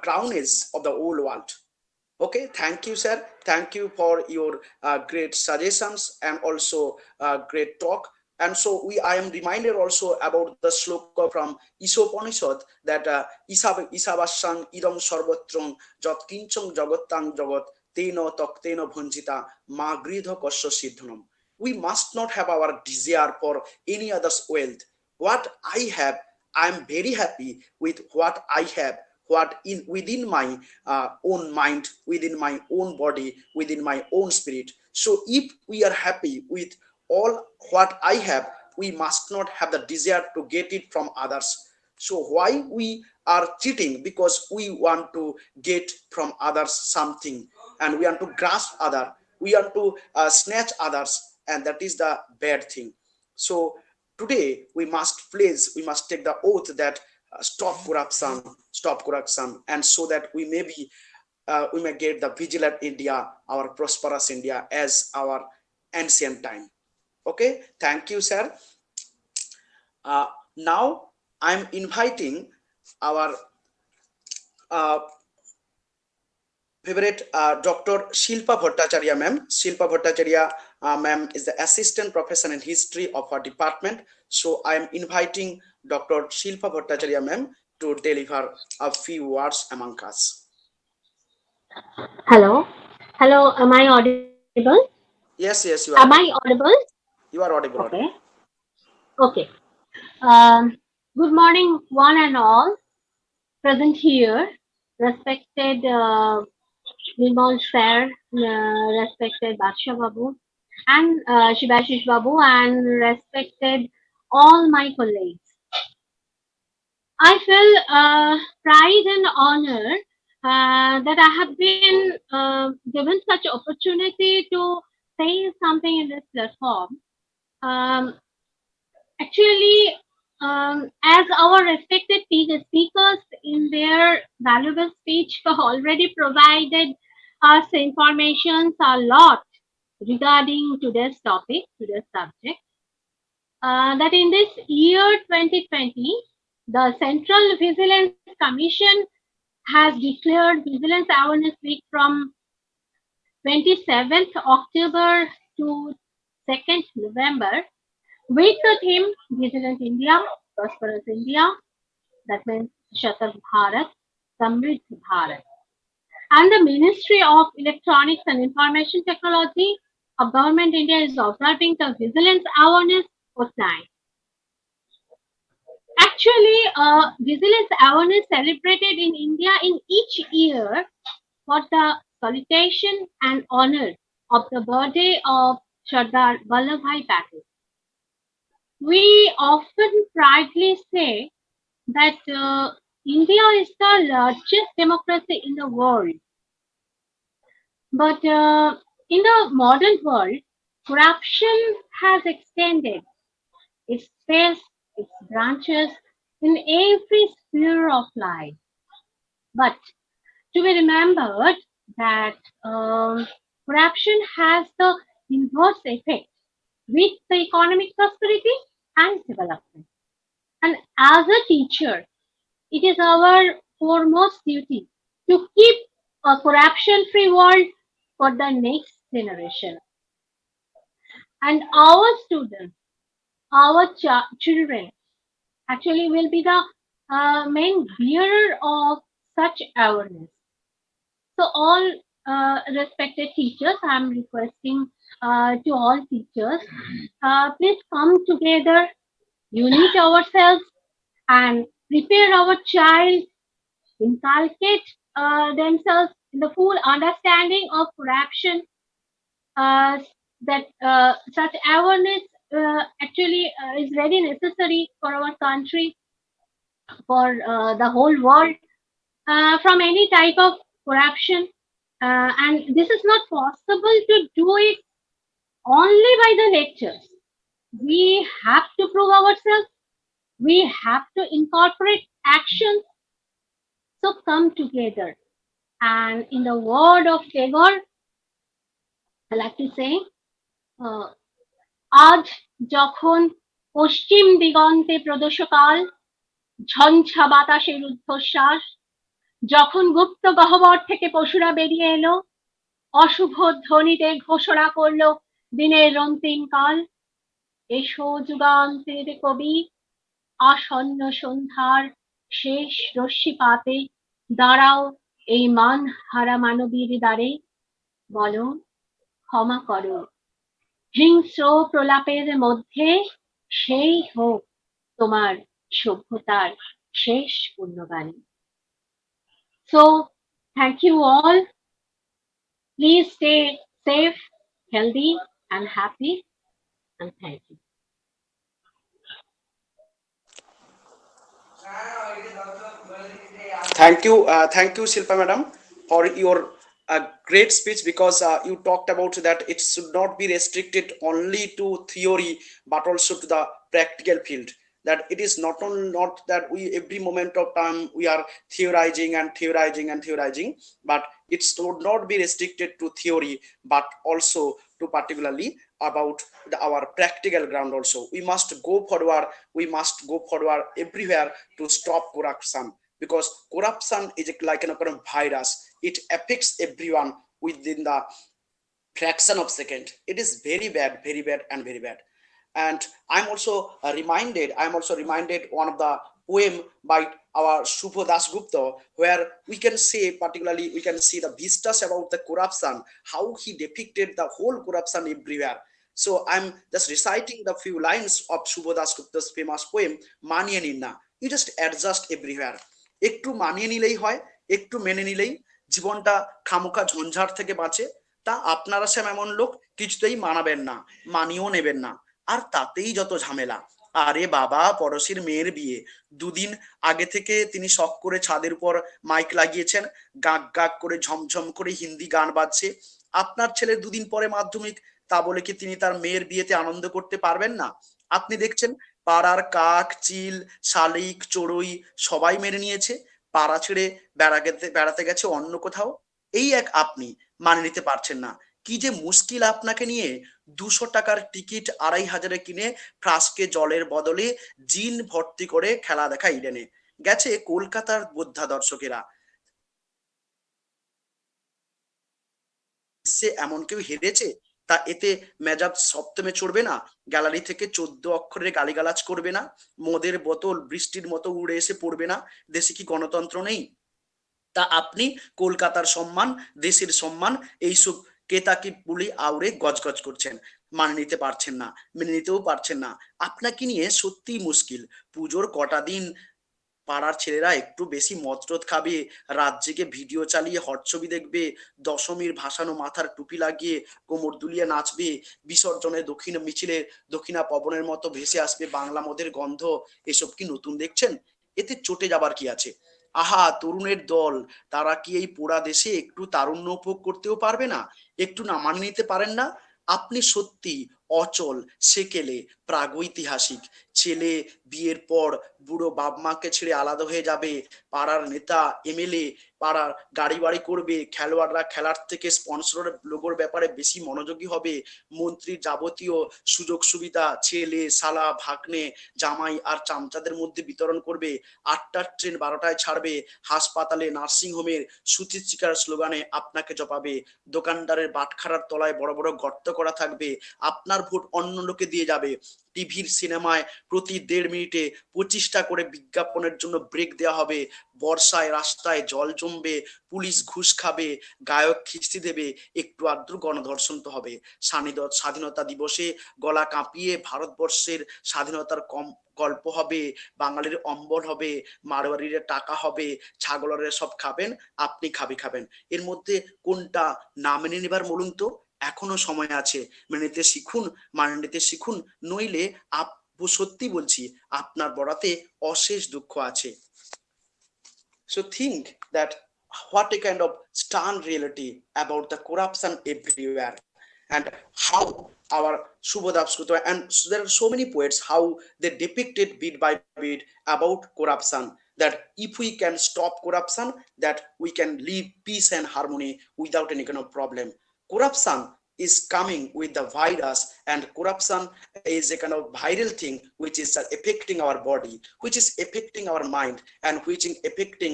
crowns of the whole world. Okay, thank you, sir. Thank you for your great suggestions and also great talk. And so I am reminded also about the sloka from Isopanishad, that Isavasyang idam sarvatrang jat kinchang jagattang jagat tena taktena bhanjita ma gridha kasya siddhanam. We must not have our desire for any other's wealth. What I have, I am very happy with what I have, what in within my own mind, within my own body, within my own spirit. So if we are happy with all what I have, we must not have the desire to get it from others. So why we are cheating? Because we want to get from others something, and we want to grasp other, we want to snatch others, and that is the bad thing. So today we must pledge, we must take the oath that stop corruption, and so that we may be we may get the vigilant India, our prosperous India, as our ancient time. Okay, thank you, sir. uh, Now I'm inviting our uh, favorite Dr. Shilpa Bhattacharya ma'am. Shilpa Bhattacharya ma'am is the assistant professor in history of our department. So I am inviting Dr. Shilpa Bhattacharya ma'am to deliver a few words among us. Hello. Hello. Am I audible? Yes, yes, you Am are I audible. audible? You are audible, Okay. audible. Okay. Um, Good morning, one and all present here. Respected Nirmal Sir, respected Baksha Babu, and Shibashish Babu, and respected all my colleagues. I feel pride and honor that I have been given such opportunity to say something in this platform. Um, Actually, as our respected speakers in their valuable speech already provided us information a lot regarding today's topic, today's subject, that in this year 2020, the Central Vigilance Commission has declared Vigilance Awareness Week from 27th October to 2nd November with the theme Vigilant India, Prosperous India, that means Shatar Bharat, Samridh Bharat. And the Ministry of Electronics and Information Technology of Government India is observing the Vigilance Awareness Fortnight. Actually, Vigilance Awareness celebrated in India in each year for the salutation and honor of the birthday of Sardar Vallabhbhai Patel. We often proudly say that India is the largest democracy in the world. But in the modern world, corruption has extended its space, its branches in every sphere of life. But to be remembered that corruption has the inverse effect with the economic prosperity and development. And as a teacher, it is our foremost duty to keep a corruption-free world for the next generation. And our students, our children, actually will be the main bearer of such awareness. So all respected teachers, I'm requesting to all teachers, please come together, unite ourselves and prepare our child, inculcate themselves in the full understanding of corruption, uh, that such awareness actually is very necessary for our country, for the whole world, from any type of corruption. And this is not possible to do it only by the lectures. We have to prove ourselves. We have to incorporate actions. So come together. And in the word of Tagore, I like to say, uh, আজ যখন পশ্চিম দিগন্তে প্রদোষকাল ঝঞ্ঝা বাতাসের ঊর্ধ্বশ্বাস, যখন গুপ্ত গহ্বর থেকে পশুরা বেরিয়ে এলো, অশুভ ধ্বনিতে ঘোষণা করলো দিনের অন্তিম কাল, এসো যুগান্তের কবি, আসন্ন সন্ধ্যার শেষ রশ্মিপাতে দাঁড়াও এই মান হারা মানবীর দ্বারে, বলো ক্ষমা করো হিংস্র প্রলাপের মধ্যে সেই হোক তোমার সভ্যতার শেষ পুণ্যবাণী। So thank you all. Please stay safe, healthy and happy, and thank you. Thank you, Shilpa madam, for your great speech, because you talked about that it should not be restricted only to theory but also to the practical field. That it is not that we every moment of time we are theorizing and theorizing and theorizing, but it should not be restricted to theory but also to particularly about our practical ground also. We must go forward. We must go forward everywhere to stop corruption, because corruption is like a kind of virus. It affects everyone within the fraction of second. It is very bad, very bad, and very bad. And I'm also reminded one of the poem by our Shubho Das Gupta, where we can say particularly we can see the vistas about the corruption, how he depicted the whole corruption everywhere. So I'm just reciting the few lines of Shubho Das Gupta's famous poem Maniye Ninna. You just adjust everywhere. একটু মানিয়ে নিলেই হয়, একটু মেনে নিলেই জীবনটা খামোখা ঝঞ্ঝাট থেকে বাঁচে। তা আপনারা স্যাম এমন লোক কিছুতেই মানাবেন না, মানিয়েও নেবেন না, আর তাতেই যত ঝামেলা। আরে বাবা, পড়শির মেয়ের বিয়ে, দুদিন আগে থেকে তিনি শখ করে ছাদের উপর মাইক লাগিয়েছেন, গাক গাক করে ঝমঝম করে হিন্দি গান বাজছে। আপনার ছেলের দুদিন পরে মাধ্যমিক, তা বলে কি তিনি তার মেয়ের বিয়েতে আনন্দ করতে পারবেন না? আপনি দেখছেন পাড়ার কাক, চিল, শালিক, চড়ুই সবাই মেনে নিয়েছে, পাড়া ছেড়ে বেড়াতে গেছে অন্য কোথাও। এই এক আপনি মানে নিতে পারছেন না। কি যে মুশকিল আপনাকে নিয়ে। 200 টাকার টিকিট 2500-এ কিনে ফ্লাস্কে জলের বদলে জিন ভর্তি করে খেলা দেখা ইডেনে গেছে কলকাতার বোদ্ধা দর্শকেরা। এমন কেউ হেরেছে তা এতে মেজাজ সপ্তমে চড়বে না? গ্যালারি থেকে 14 অক্ষরে গালিগালাজ করবে না? মদের বোতল বৃষ্টির মতো উড়ে এসে পড়বে না? দেশে কি গণতন্ত্র নেই? তা আপনি কলকাতার সম্মান, দেশের সম্মান এইসব কেতাকি পুলি আউড়ে গজগজ করছেন, মানে নিতে পারছেন না, মেনে নিতেও পারছেন না। আপনাকে নিয়ে সত্যিই মুশকিল। পুজোর কটা দিন পাড়ার ছেলেরা একটু বেশি মদরদ খাবে, রাত জেগে ভিডিও চালিয়ে হট ছবি দেখবে, দশমীর ভাসানো মাথার টুপি লাগিয়ে কোমর দুলিয়ে নাচবে, বিসর্জনের দক্ষিণ মিছিলে দক্ষিণা পবনের মতো ভেসে আসবে বাংলা মদের গন্ধ। এসব কি নতুন দেখছেন? এতে চটে যাবার কি আছে? আহা, তরুণের দল, তারা কি এই পোড়া দেশে একটু তারুণ্য উপভোগ করতেও পারবে না? একটু না মানিয়ে নিতে পারেন না? আপনি সত্যি অচল, সেকেলে, প্রাগৈতিহাসিক। ছেলে বিয়ের পর বুড়ো বাপ মাকে ছেড়ে আলাদা হয়ে যাবে, পাড়ার নেতা এমএলএ পাড়ার গাড়ি বাড়ি করবে, খেলোয়াড়রা খেলার থেকে স্পন্সরের লোগোর ব্যাপারে বেশি মনোযোগী হবে, মন্ত্রীর যাবতীয় সুযোগ সুবিধা ছেলে শালা ভাগ্নে জামাই আর চামচাদের মধ্যে বিতরণ করবে, 8টার ট্রেন 12টায় ছাড়বে, হাসপাতালে নার্সিংহোমের সুচিত্রিকার স্লোগানে আপনাকে জপাবে, দোকানদারের বাটখারার তলায় বড় বড় গর্ত করা থাকবে, আপনার ভোট অন্য লোকে দিয়ে যাবে, টিভির সিনেমায় প্রতি 1.5 মিনিটে 25টা করে বিজ্ঞাপনের জন্য ব্রেক দেওয়া হবে, বর্ষায় রাস্তায় জল জমবে, পুলিশ ঘুষ খাবে, গায়ক খিস্তি দেবে, একটু আধটু গণধর্ষণ তো হবে। স্বাধীনতা দিবসে গলা কাঁপিয়ে ভারতবর্ষের স্বাধীনতার গল্প হবে, বাঙালির অম্বল হবে, মারোয়ারির টাকা হবে, ছাগলের সব খাবেন, আপনি খাবেন। এর মধ্যে কোনটা না মেনে নেবার বলুন তো? এখনো সময় আছে, মেনে নিতে শিখুন, মানে নিতে শিখুন, নইলে সত্যি বলছি আপনার বড়াতে অশেষ দুঃখ আছে। So think that what a kind of stern reality about the corruption everywhere, and how our Subodha Sutta, and there are so many poets how they depicted bit by bit about corruption, that if we can stop corruption, that we can live peace and harmony without any kind of problem. Corruption is coming with the virus, and corruption is a kind of viral thing which is affecting our body, which is affecting our mind, and which is affecting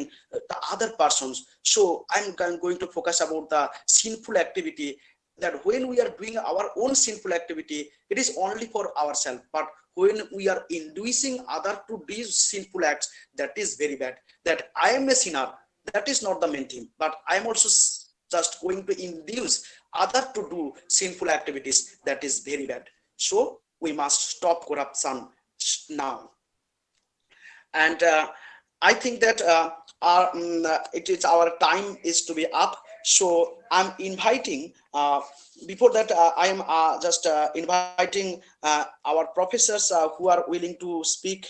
the other persons. So I'm going to focus about the sinful activity, that when we are doing our own sinful activity, it is only for ourselves, but when we are inducing other to do sinful acts, that is very bad. That I am a sinner, that is not the main thing, but I am also just going to induce other to do sinful activities, that is very bad. So we must stop corruption now. And I think that it is our time is to be up. So I'm inviting, before that I am just inviting our professors who are willing to speak.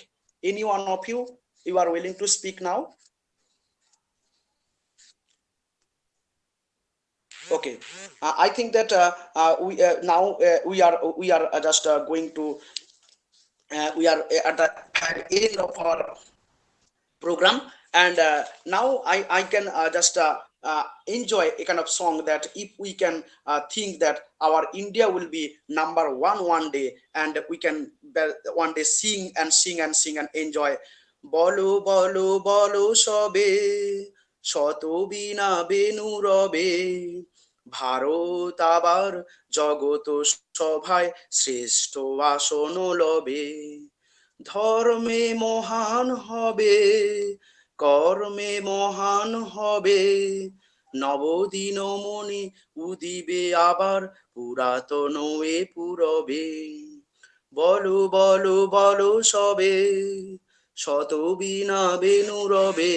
Any one of you are willing to speak now? Okay, I think that we now we are just going to we are at the end of our program, and now I can just enjoy a kind of song, that if we can think that our India will be number one day, and we can one day sing and sing and sing and enjoy. Bolo bolo bolo sobe শত বিনা বেনু রবে, ভারত আবার জগত সভায় শ্রেষ্ঠ আসন লবে, ধর্মে মহান হবে, কর্মে মহান হবে, নবদিন মনি উদিবে আবার পুরাতন এ পুরবে, বলো বলো বলো সবে শত বিনা বেনু রবে,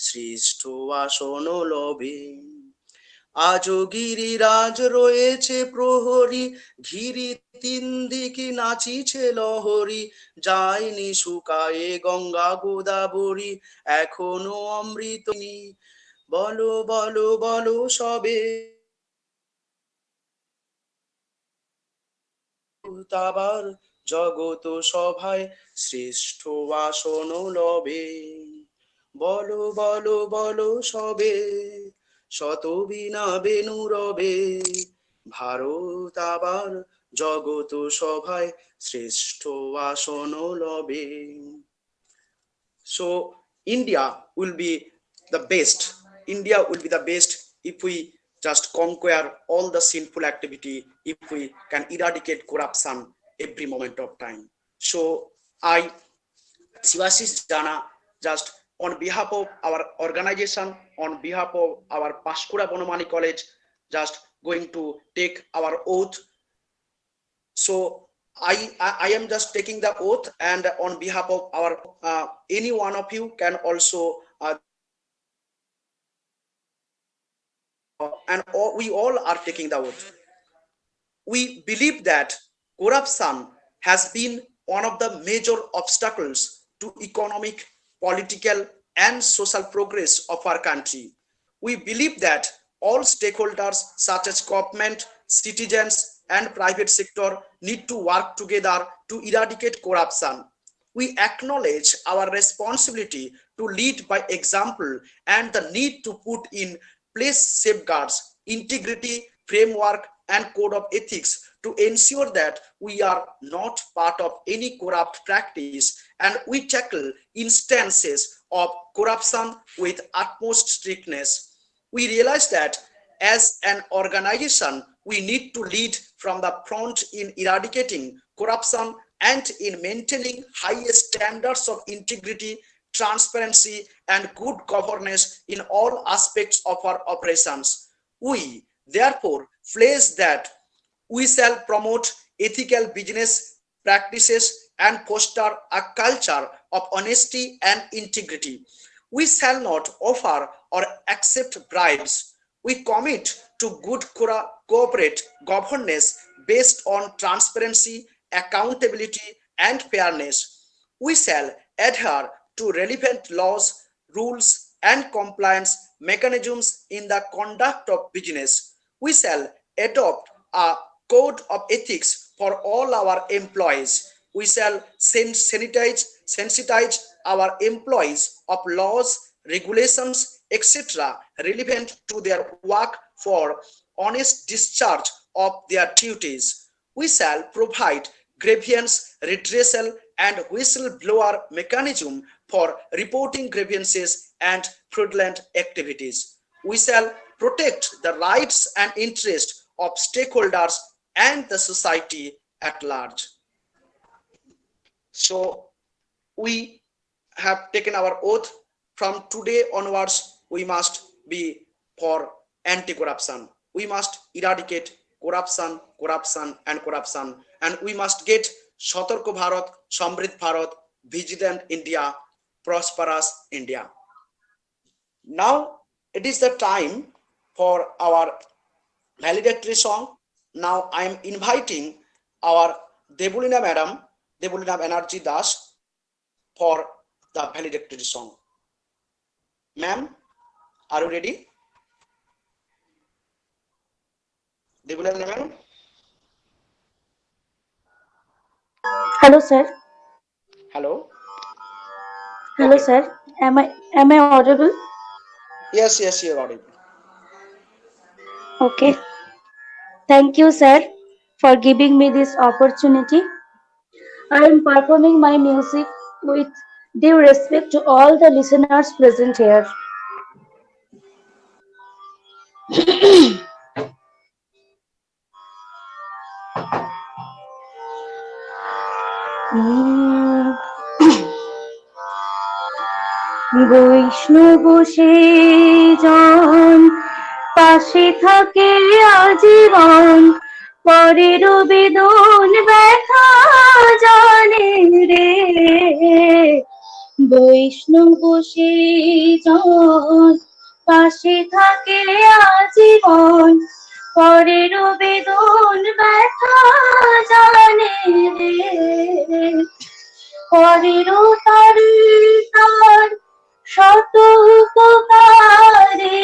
শ্রেষ্ঠ আসন লবে। আজও গিরিরাজ রয়েছে প্রহরী, ঘিরি 3 দিকে নাচিছে লহরী, যায়নি শুকায়ে গঙ্গা গোদাবরী, এখনো অমৃত। বলো বলো বলো সবে তাবার জগত সভায় শ্রেষ্ঠ আসন লবে, বলো বলো বলো সবে শত বিনা বেনু রবে, ভারত আবার জগত সভায় শ্রেষ্ঠ আসন লবে। So India will be the best. India will be the best if we just conquer all the sinful activity, if we can eradicate corruption every moment of time. So I, Shivashish Jana, just on behalf of our organization, on behalf of our Pashkura Bonomani College, just going to take our oath. So I am just taking the oath, and on behalf of our any one of you can also we all are taking the oath. We believe that corruption has been one of the major obstacles to economic, political, and social progress of our country. We believe that all stakeholders, such as government, citizens, and private sector, need to work together to eradicate corruption. We acknowledge our responsibility to lead by example and the need to put in place safeguards, integrity, framework, and code of ethics to ensure that we are not part of any corrupt practice, and we tackle instances of corruption with utmost strictness. We realize that as an organization, we need to lead from the front in eradicating corruption and in maintaining high standards of integrity, transparency, and good governance in all aspects of our operations. We therefore pledge that we shall promote ethical business practices and foster a culture of honesty and integrity. We shall not offer or accept bribes. We commit to good corporate governance based on transparency, accountability, and fairness. We shall adhere to relevant laws, rules, and compliance mechanisms in the conduct of business. We shall adopt a code of ethics for all our employees. We shall sensitize our employees of laws, regulations, etc., relevant to their work for honest discharge of their duties. We shall provide grievance redressal and whistleblower mechanism for reporting grievances and fraudulent activities. We shall protect the rights and interests of stakeholders and the society at large. So we have taken our oath. From today onwards, we must be for anti-corruption. We must eradicate corruption, and we must get Satarko Bharat, Samrid Bharat, Vigilant India, Prosperous India. Now it is the time for our valedictory song. Now I am inviting our Debulina Madam, Debulina Banerjee Das, for the valedictory song. Ma'am, are you ready? Debulina Madam? Hello, sir. Hello? Hello, Okay. sir. Am I audible? Yes, you're audible. Okay. Thank you, sir, for giving me this opportunity. I am performing my music with due respect to all the listeners present here. বৈষ্ণব সেজন পাশে থাকে আজীবন পরের বেদন ব্যথা জানে রে বৈষ্ণব সেজন পাশে থাকে আজীবন পরের বেদন ব্যথা জানে রে পরেরও তারে তার শত উপকারে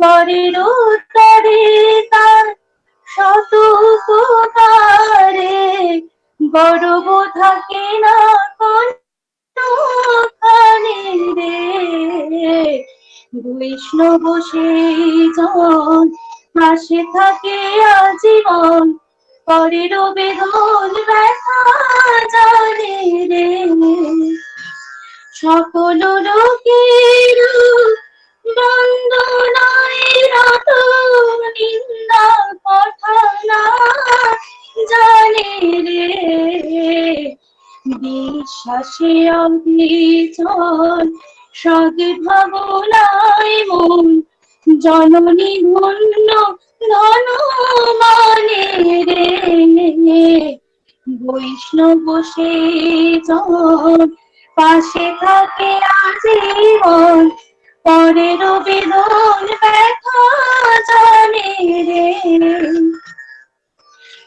পরেরও তারে তার শত উপকারে গর্ব থাকে না কোনখানে রে বৈষ্ণব সেজন পাশে থাকে আজীবন পরের বেদন ব্যথা জানে রে সকল লোকের বন্দনায় রত নিন্দা কথা না জানে রে বিশ্বাসে অবিচল সদ ভাবনায় মন জননী ধন্য ধন মানে রে বৈষ্ণব সেজন পাশে থাকে আজীবন পরের বেদন ব্যথা জানে রে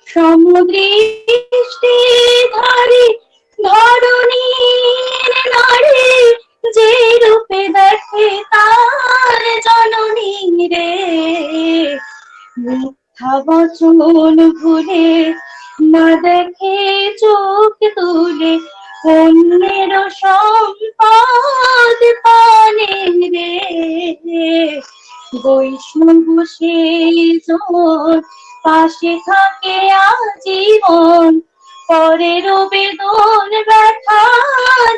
সমদৃষ্টি ধারি ধরণীর নারী যে রূপে দেখে তার জননী রে মিথ্যা বচন ভুলে না দেখে চোখ তুলে অন্যের সম্পদ পানে রে বৈষ্ণব সেজন পাশে থাকে আজীবন পরের বেদন ব্যথা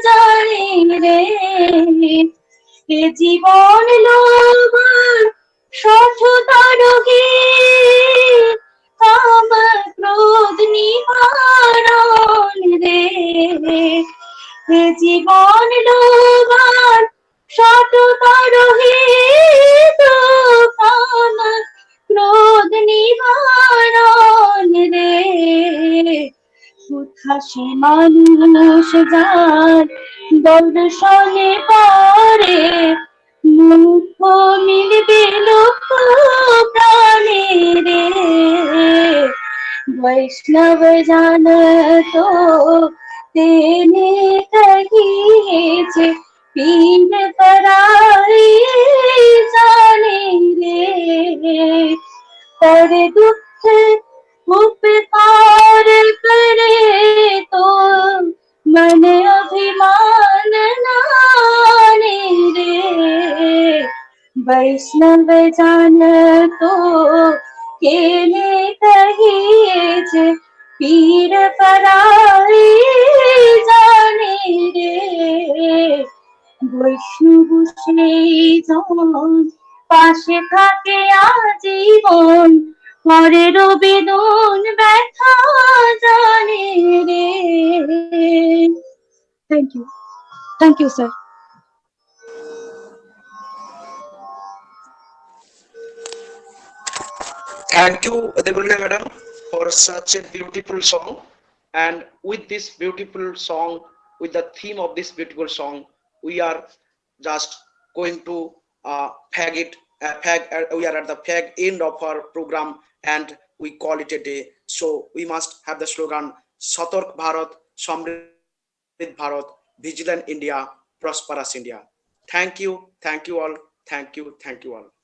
জানে রে এ জীবন লোবার সঠতার আমার ক্রোধ নিবারণ রে এ জীবন লোবার সঠতার আমার ক্রোধ নিবারণ রে উদ্ভাসী মানুষ যার দর্শনে পরে মুখ মিলবে লোক প্রাণে রে वैष्णव जान तो तेने कहिए पीर पराई जाने रे पर दुख उपकार करे तो मन अभिमान नाने रे वैष्णव जान तो केने कहिए पीर पराई जाने रे বৈষ্ণব সেজন পাশে থাকে আজীবন পরের বেদন ব্যথা জানে রে thank you sir Thank you, Debulia Madam, for such a beautiful song. And with this beautiful song, with the theme of this beautiful song, we are just going to fag it. We are at the fag end of our program, and we call it a day. So we must have the slogan: Satark Bharat, Samridh Bharat, Vigilant India, Prosperous India. Thank you all. Thank you all.